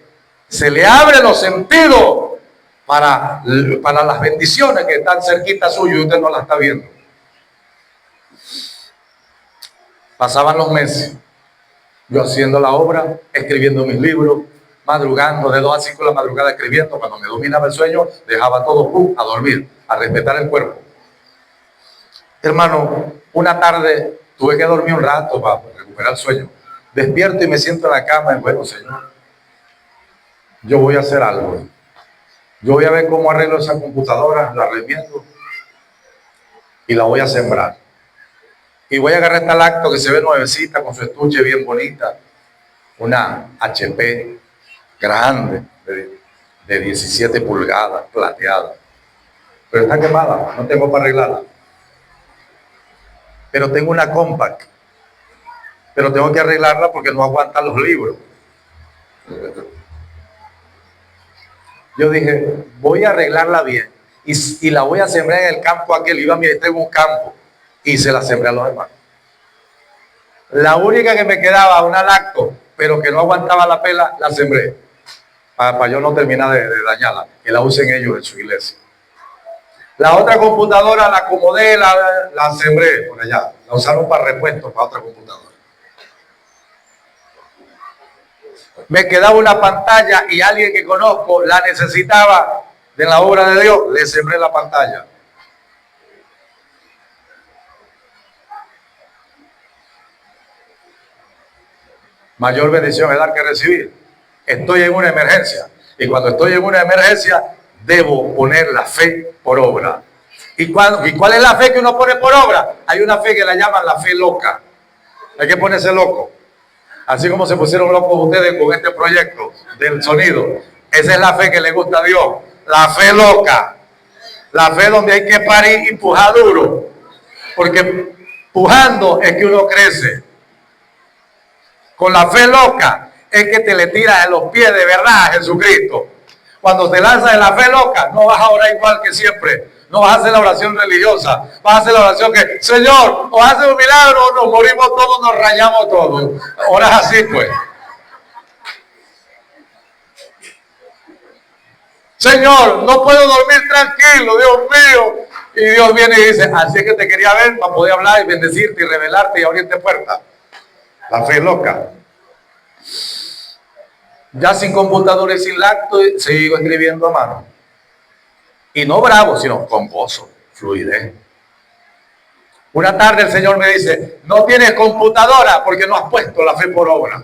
se le abre los sentidos para las bendiciones que están cerquita suyo y usted no las está viendo. Pasaban los meses, yo haciendo la obra, escribiendo mis libros, madrugando de 2 a 5 de la madrugada escribiendo. Cuando me dominaba el sueño, dejaba todo a dormir, a respetar el cuerpo. Hermano, una tarde tuve que dormir un rato para recuperar el sueño. Despierto y me siento en la cama y bueno, Señor, yo voy a hacer algo. Yo voy a ver cómo arreglo esa computadora, la remiendo y la voy a sembrar. Y voy a agarrar esta lacto que se ve nuevecita con su estuche bien bonita. Una HP grande de 17 pulgadas, plateada. Pero está quemada, no tengo para arreglarla. Pero tengo una compact. Pero tengo que arreglarla porque no aguantan los libros. Yo dije, voy a arreglarla bien. Y la voy a sembrar en el campo aquel. Iba a mi en un campo. Y se la sembré a los hermanos. La única que me quedaba, una lacto, pero que no aguantaba la pela, la sembré. Para yo no terminar de dañarla. Que la usen ellos en su iglesia. La otra computadora la acomodé, la sembré por allá. La usaron para repuestos para otra computadora. Me quedaba una pantalla y alguien que conozco la necesitaba de la obra de Dios, le sembré la pantalla. Mayor bendición es dar que recibir. Estoy en una emergencia y cuando estoy en una emergencia debo poner la fe por obra. ¿Y cuál es la fe que uno pone por obra? Hay una fe que la llaman la fe loca. Hay que ponerse loco. Así como se pusieron locos ustedes con este proyecto del sonido. Esa es la fe que le gusta a Dios. La fe loca. La fe donde hay que parir y empujar duro. Porque pujando es que uno crece. Con la fe loca es que te le tiras en los pies de verdad a Jesucristo. Cuando te lanzas en la fe loca, no vas a orar igual que siempre. No vas a hacer la oración religiosa. Vas a hacer la oración que, Señor, o hace un milagro, nos morimos todos, nos rayamos todos. Oras así, pues. Señor, no puedo dormir tranquilo, Dios mío. Y Dios viene y dice, así es que te quería ver para poder hablar y bendecirte y revelarte y abrirte puertas. La fe loca. Ya sin computadores, sin lacto, sigo escribiendo a mano. Y no bravo, sino con gozo, fluidez. Una tarde el Señor me dice, no tienes computadora porque no has puesto la fe por obra.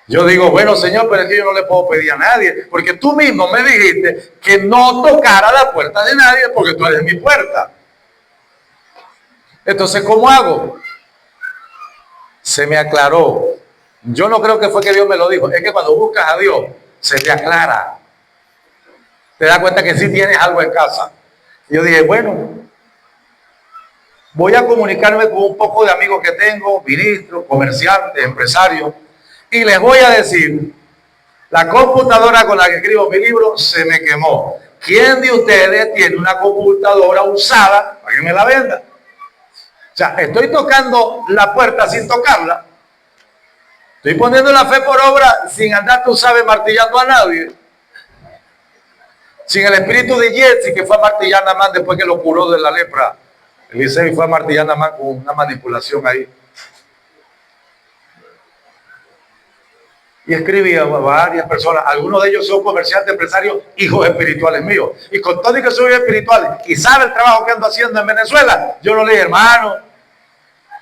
Yo digo, bueno, Señor, pero es que yo no le puedo pedir a nadie, porque tú mismo me dijiste que no tocara la puerta de nadie porque tú eres mi puerta. Entonces, ¿cómo hago? Se me aclaró. Yo no creo que fue que Dios me lo dijo. Es que cuando buscas a Dios, se te aclara. Te das cuenta que sí tienes algo en casa. Y yo dije, bueno, voy a comunicarme con un poco de amigos que tengo, ministros, comerciantes, empresarios, y les voy a decir, la computadora con la que escribo mi libro se me quemó. ¿Quién de ustedes tiene una computadora usada para que me la venda? O sea, estoy tocando la puerta sin tocarla. Estoy poniendo la fe por obra sin andar, tú sabes, martillando a nadie. Sin el espíritu de Jesse, que fue a martillar nada más después que lo curó de la lepra. Eliseo fue a martillar nada más con una manipulación ahí. Y escribí a varias personas. Algunos de ellos son comerciantes, empresarios, hijos espirituales míos. Y con todo y que soy espiritual y sabe el trabajo que ando haciendo en Venezuela, yo no le dije, hermano,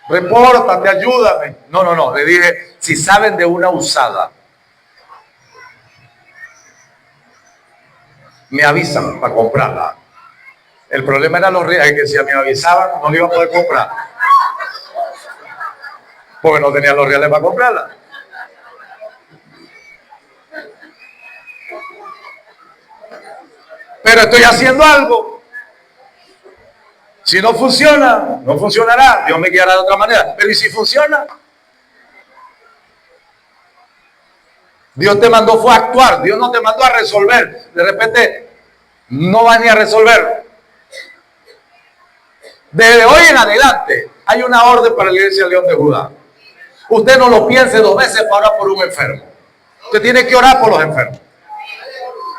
repórtate, ayúdame. No. Le dije, si saben de una usada, me avisan para comprarla. El problema era los reales, que si me avisaban no le iba a poder comprar. Porque no tenía los reales para comprarla. Pero estoy haciendo algo. Si no funciona, no funcionará. Dios me guiará de otra manera. Pero ¿y si funciona? Dios te mandó fue a actuar. Dios no te mandó a resolver. De repente no vas ni a resolver. Desde hoy en adelante hay una orden para la Iglesia León de Judá. Usted no lo piense 2 veces para orar por un enfermo. Usted tiene que orar por los enfermos.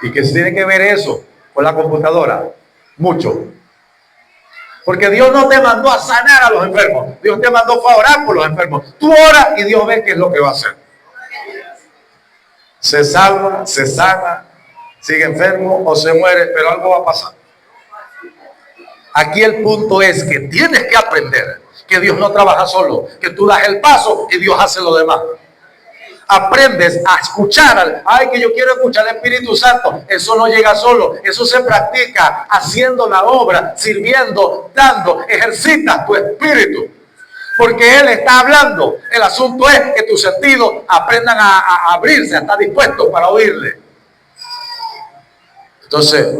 ¿Y qué tiene que ver eso con la computadora? Mucho. Porque Dios no te mandó a sanar a los enfermos. Dios te mandó a orar por los enfermos. Tú oras y Dios ve qué es lo que va a hacer. Se salva, se sana, sigue enfermo o se muere, pero algo va a pasar. Aquí el punto es que tienes que aprender que Dios no trabaja solo, que tú das el paso y Dios hace lo demás. Aprendes a escuchar, ay, que yo quiero escuchar al Espíritu Santo. Eso no llega solo, eso se practica haciendo la obra, sirviendo, dando, ejercitas tu espíritu. Porque Él está hablando. El asunto es que tus sentidos aprendan a abrirse, a estar dispuestos para oírle. Entonces,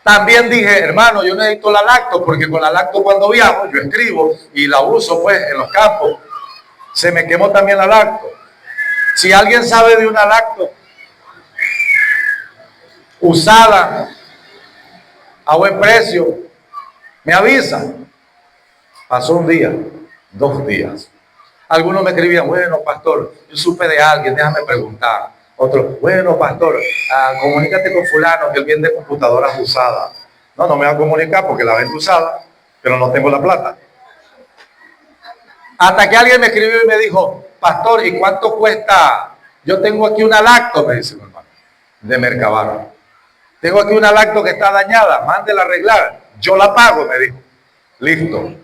también dije, hermano, yo necesito la lacto, porque con la lacto cuando viajo, yo escribo y la uso pues en los campos. Se me quemó también la lacto. Si alguien sabe de una lacto usada a buen precio, me avisa. Pasó un día, 2 días. Algunos me escribían, bueno, pastor, yo supe de alguien, déjame preguntar. Otro, bueno, pastor, comunícate con fulano que él vende computadoras usadas. No, no me va a comunicar porque la vende usada, pero no tengo la plata. Hasta que alguien me escribió y me dijo, pastor, ¿y cuánto cuesta? Yo tengo aquí una lacto, me dice mi hermano, de Mercabar. Tengo aquí una lacto que está dañada, mándela a arreglar. Yo la pago, me dijo. Listo.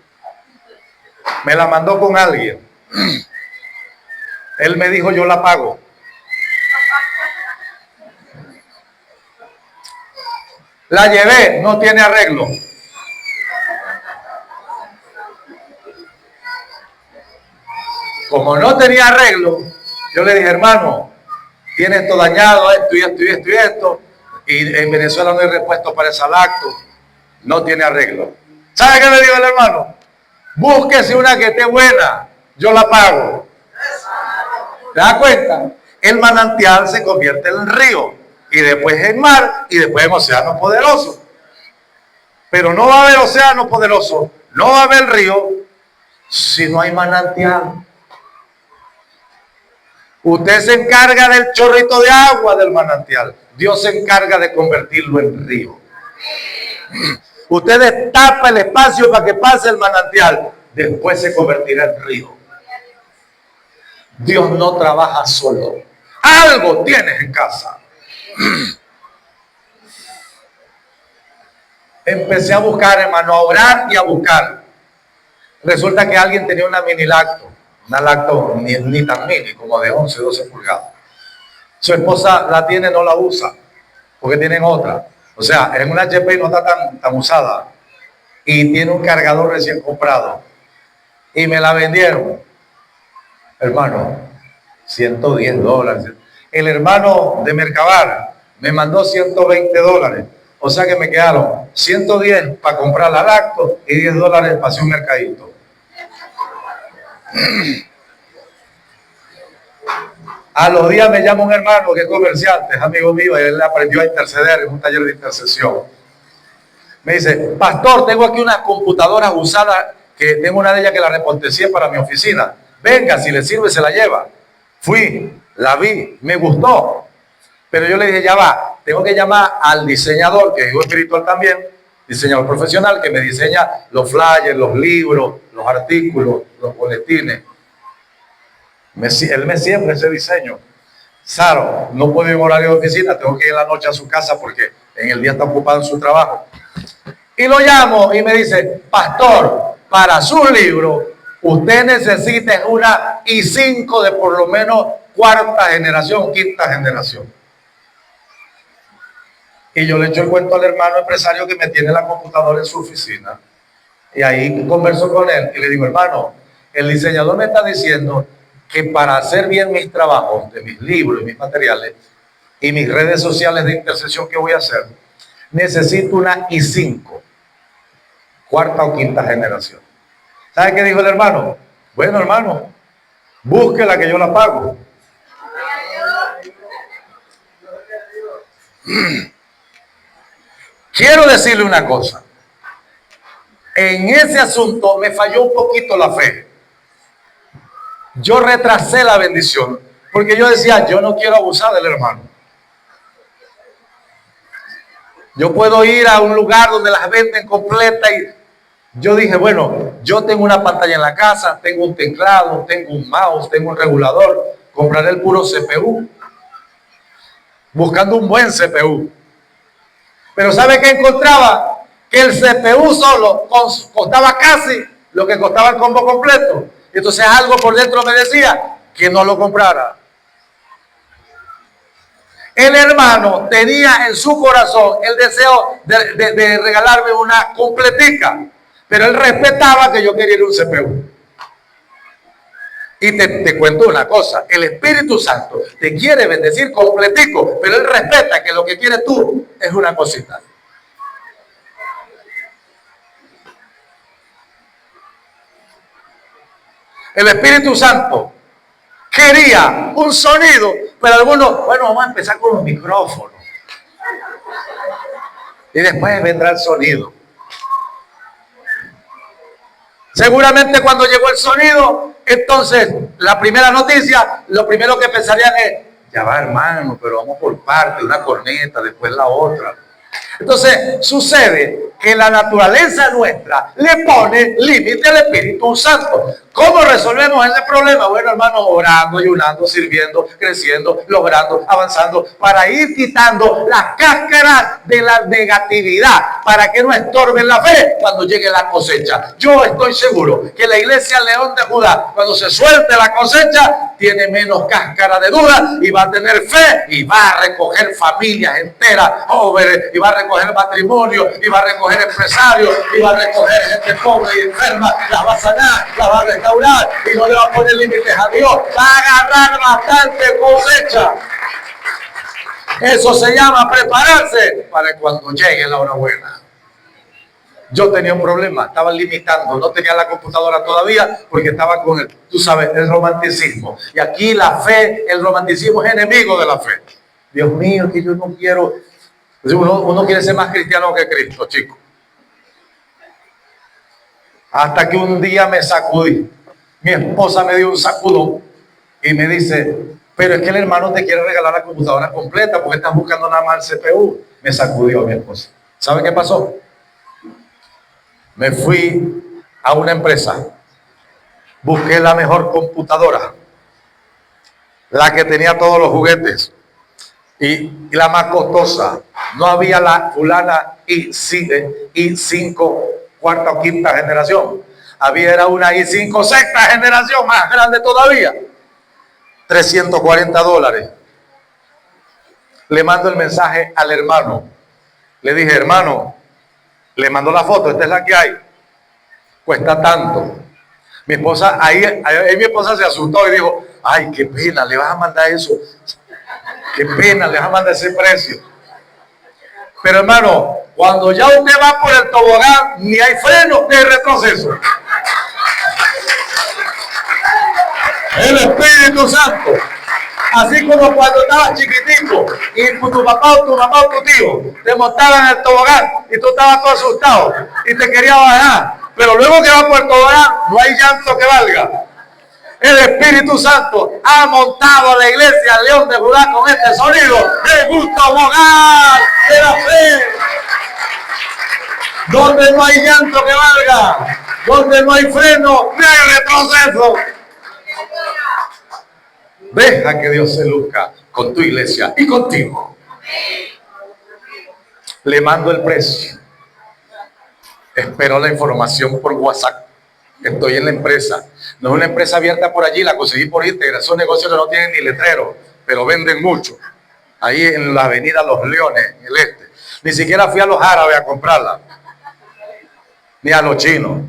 Me la mandó con alguien. Él me dijo, yo la pago. La llevé, no tiene arreglo. Como no tenía arreglo, yo le dije, hermano, tiene esto dañado, esto y esto y esto y esto. Y en Venezuela no hay repuesto para esa lacto. No tiene arreglo. ¿Sabe qué le digo al hermano? Búsquese una que esté buena, yo la pago. ¿Te das cuenta? El manantial se convierte en río, y después en mar, y después en océano poderoso. Pero no va a haber océano poderoso, no va a haber río, si no hay manantial. Usted se encarga del chorrito de agua del manantial. Dios se encarga de convertirlo en río. Usted destapa el espacio para que pase el manantial. Después se convertirá en río. Dios no trabaja solo. Algo tienes en casa. Empecé a buscar, hermano, a orar y a buscar. Resulta que alguien tenía una mini lacto. Una lacto ni tan mini, como de 11, 12 pulgadas. Su esposa la tiene, no la usa, porque tienen otra. O sea, en una HP no está tan usada. Y tiene un cargador recién comprado. Y me la vendieron. Hermano, $110. El hermano de Mercabar me mandó $120. O sea que me quedaron 110 para comprar la lacto y $10 para hacer un mercadito. A los días me llama un hermano que es comerciante, es amigo mío, y él aprendió a interceder en un taller de intercesión. Me dice, pastor, tengo aquí unas computadoras usadas, que tengo una de ellas que la repostencié para mi oficina. Venga, si le sirve, se la lleva. Fui, la vi, me gustó. Pero yo le dije, ya va, tengo que llamar al diseñador, que es hijo espiritual también, diseñador profesional, que me diseña los flyers, los libros, los artículos, los boletines. Él me siembra ese diseño. Saro, no puedo ir en horario de oficina, tengo que ir en la noche a su casa porque en el día está ocupado en su trabajo. Y lo llamo y me dice, pastor, para su libro, usted necesita una i5 de por lo menos 4ª generación, 5ª generación. Y yo le echo el cuento al hermano empresario que me tiene la computadora en su oficina. Y ahí converso con él y le digo, hermano, el diseñador me está diciendo que para hacer bien mis trabajos, de mis libros y mis materiales, y mis redes sociales de intercesión que voy a hacer, necesito una i5, 4ª o 5ª generación. ¿Sabe qué dijo el hermano? Bueno, hermano, búsquela que yo la pago. Quiero decirle una cosa. En ese asunto me falló un poquito la fe. Yo retrasé la bendición porque yo decía, yo no quiero abusar del hermano. Yo puedo ir a un lugar donde las venden completa y yo dije, bueno, yo tengo una pantalla en la casa, tengo un teclado, tengo un mouse, tengo un regulador, compraré el puro CPU, buscando un buen CPU. Pero ¿sabe qué encontraba? Que el CPU solo costaba casi lo que costaba el combo completo. Entonces algo por dentro me decía que no lo comprara. El hermano tenía en su corazón el deseo de regalarme una completica, pero él respetaba que yo quería un CPU. Y te cuento una cosa, el Espíritu Santo te quiere bendecir completico, pero él respeta que lo que quieres tú es una cosita. El Espíritu Santo quería un sonido, pero algunos, bueno, vamos a empezar con los micrófonos. Y después vendrá el sonido. Seguramente cuando llegó el sonido, entonces la primera noticia, lo primero que pensarían es, ya va hermano, pero vamos por parte, una corneta, después la otra. Entonces sucede que la naturaleza nuestra le pone límite al Espíritu Santo. ¿Cómo resolvemos ese problema? Bueno, hermano, orando, ayunando, sirviendo, creciendo, logrando, avanzando, para ir quitando las cáscaras de la negatividad, para que no estorben la fe cuando llegue la cosecha. Yo estoy seguro que la iglesia León de Judá, cuando se suelte la cosecha, tiene menos cáscara de duda y va a tener fe y va a recoger familias enteras, jóvenes, y va a recoger matrimonio, y va a recoger empresarios, y va a recoger gente pobre y enferma, la va a sanar, la va a restaurar y no le va a poner límites a Dios, va a agarrar bastante cosecha. Eso se llama prepararse para cuando llegue la hora buena. Yo tenía un problema, estaba limitando, no tenía la computadora todavía porque estaba con el, tú sabes, el romanticismo. Y aquí la fe, el romanticismo es enemigo de la fe. Dios mío, que yo no quiero, uno quiere ser más cristiano que Cristo, chicos. Hasta que un día me sacudí. Mi esposa me dio un sacudón y me dice, pero es que el hermano te quiere regalar la computadora completa porque estás buscando nada más el CPU. Me sacudió mi esposa. ¿Sabe qué pasó? Me fui a una empresa, busqué la mejor computadora, la que tenía todos los juguetes y la más costosa. No había la fulana i5 cuarta o quinta generación. Era una i5 sexta generación, más grande todavía. $340. Le mando el mensaje al hermano. Le dije, hermano, le mando la foto, esta es la que hay. Cuesta tanto. Mi esposa, ahí mi esposa se asustó y dijo, ay, qué pena, le vas a mandar eso. Qué pena, le vas a mandar ese precio. Pero hermano, cuando ya usted va por el tobogán, ni hay freno, ni hay retroceso. El Espíritu Santo. Así como cuando estabas chiquitico y tu papá o tu mamá o tu tío te montaban en el tobogán y tú estabas todo asustado y te quería bajar. Pero luego que vas por el tobogán, no hay llanto que valga. El Espíritu Santo ha montado a la iglesia León de Judá con este sonido de un tobogán de la fe. Donde no hay llanto que valga, donde no hay freno, no hay retroceso. Deja que Dios se luzca con tu iglesia y contigo. Le mando el precio. Espero la información por WhatsApp. Estoy en la empresa. No es una empresa abierta por allí, la conseguí por Instagram. Esos negocios no tienen ni letrero, pero venden mucho. Ahí en la avenida Los Leones, en el este. Ni siquiera fui a los árabes a comprarla. Ni a los chinos.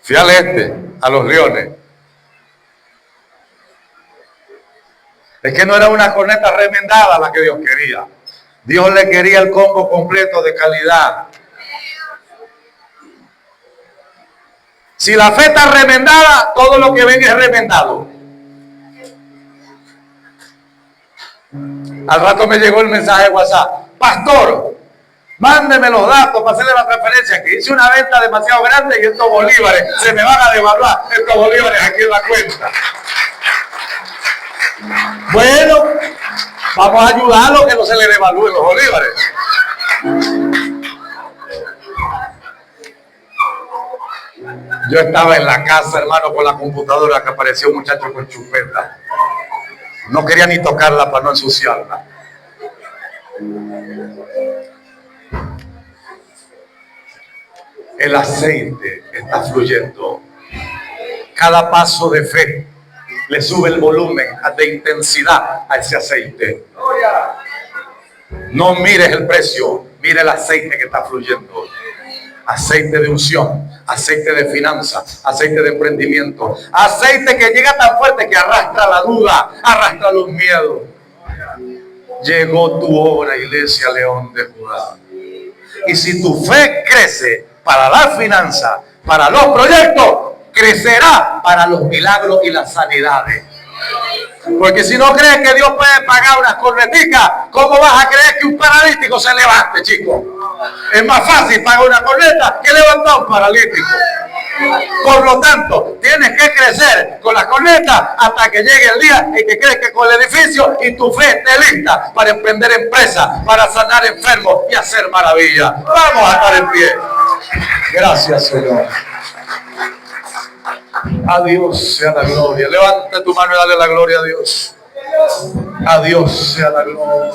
Fui al este, a Los Leones. Es que no era una corneta remendada la que Dios quería. Dios le quería el combo completo de calidad. Si la fe está remendada, todo lo que venga es remendado. Al rato me llegó el mensaje de WhatsApp. Pastor, mándeme los datos para hacerle la transferencia, que hice una venta demasiado grande y estos bolívares se me van a devaluar, estos bolívares aquí en la cuenta. Bueno, vamos a ayudarlo que no se le devalúen los bolívares. Yo estaba en la casa, hermano, con la computadora, que apareció un muchacho con chupeta. No quería ni tocarla para no ensuciarla. El aceite está fluyendo. Cada paso de fe le sube el volumen de intensidad a ese aceite. No mires el precio, mire el aceite que está fluyendo. Aceite de unción, aceite de finanzas, aceite de emprendimiento, aceite que llega tan fuerte que arrastra la duda, arrastra los miedos. Llegó tu hora, iglesia León de Judá. Y si tu fe crece para la finanza, para los proyectos, crecerá para los milagros y las sanidades. Porque si no crees que Dios puede pagar unas corneticas, ¿cómo vas a creer que un paralítico se levante, chico? Es más fácil pagar una corneta que levantar a un paralítico. Por lo tanto, tienes que crecer con la corneta hasta que llegue el día en que crees que con el edificio y tu fe esté lista para emprender empresas, para sanar enfermos y hacer maravillas. Vamos a estar en pie. Gracias, Señor. A Dios sea la gloria. Levanta tu mano y dale la gloria a Dios. A Dios sea la gloria.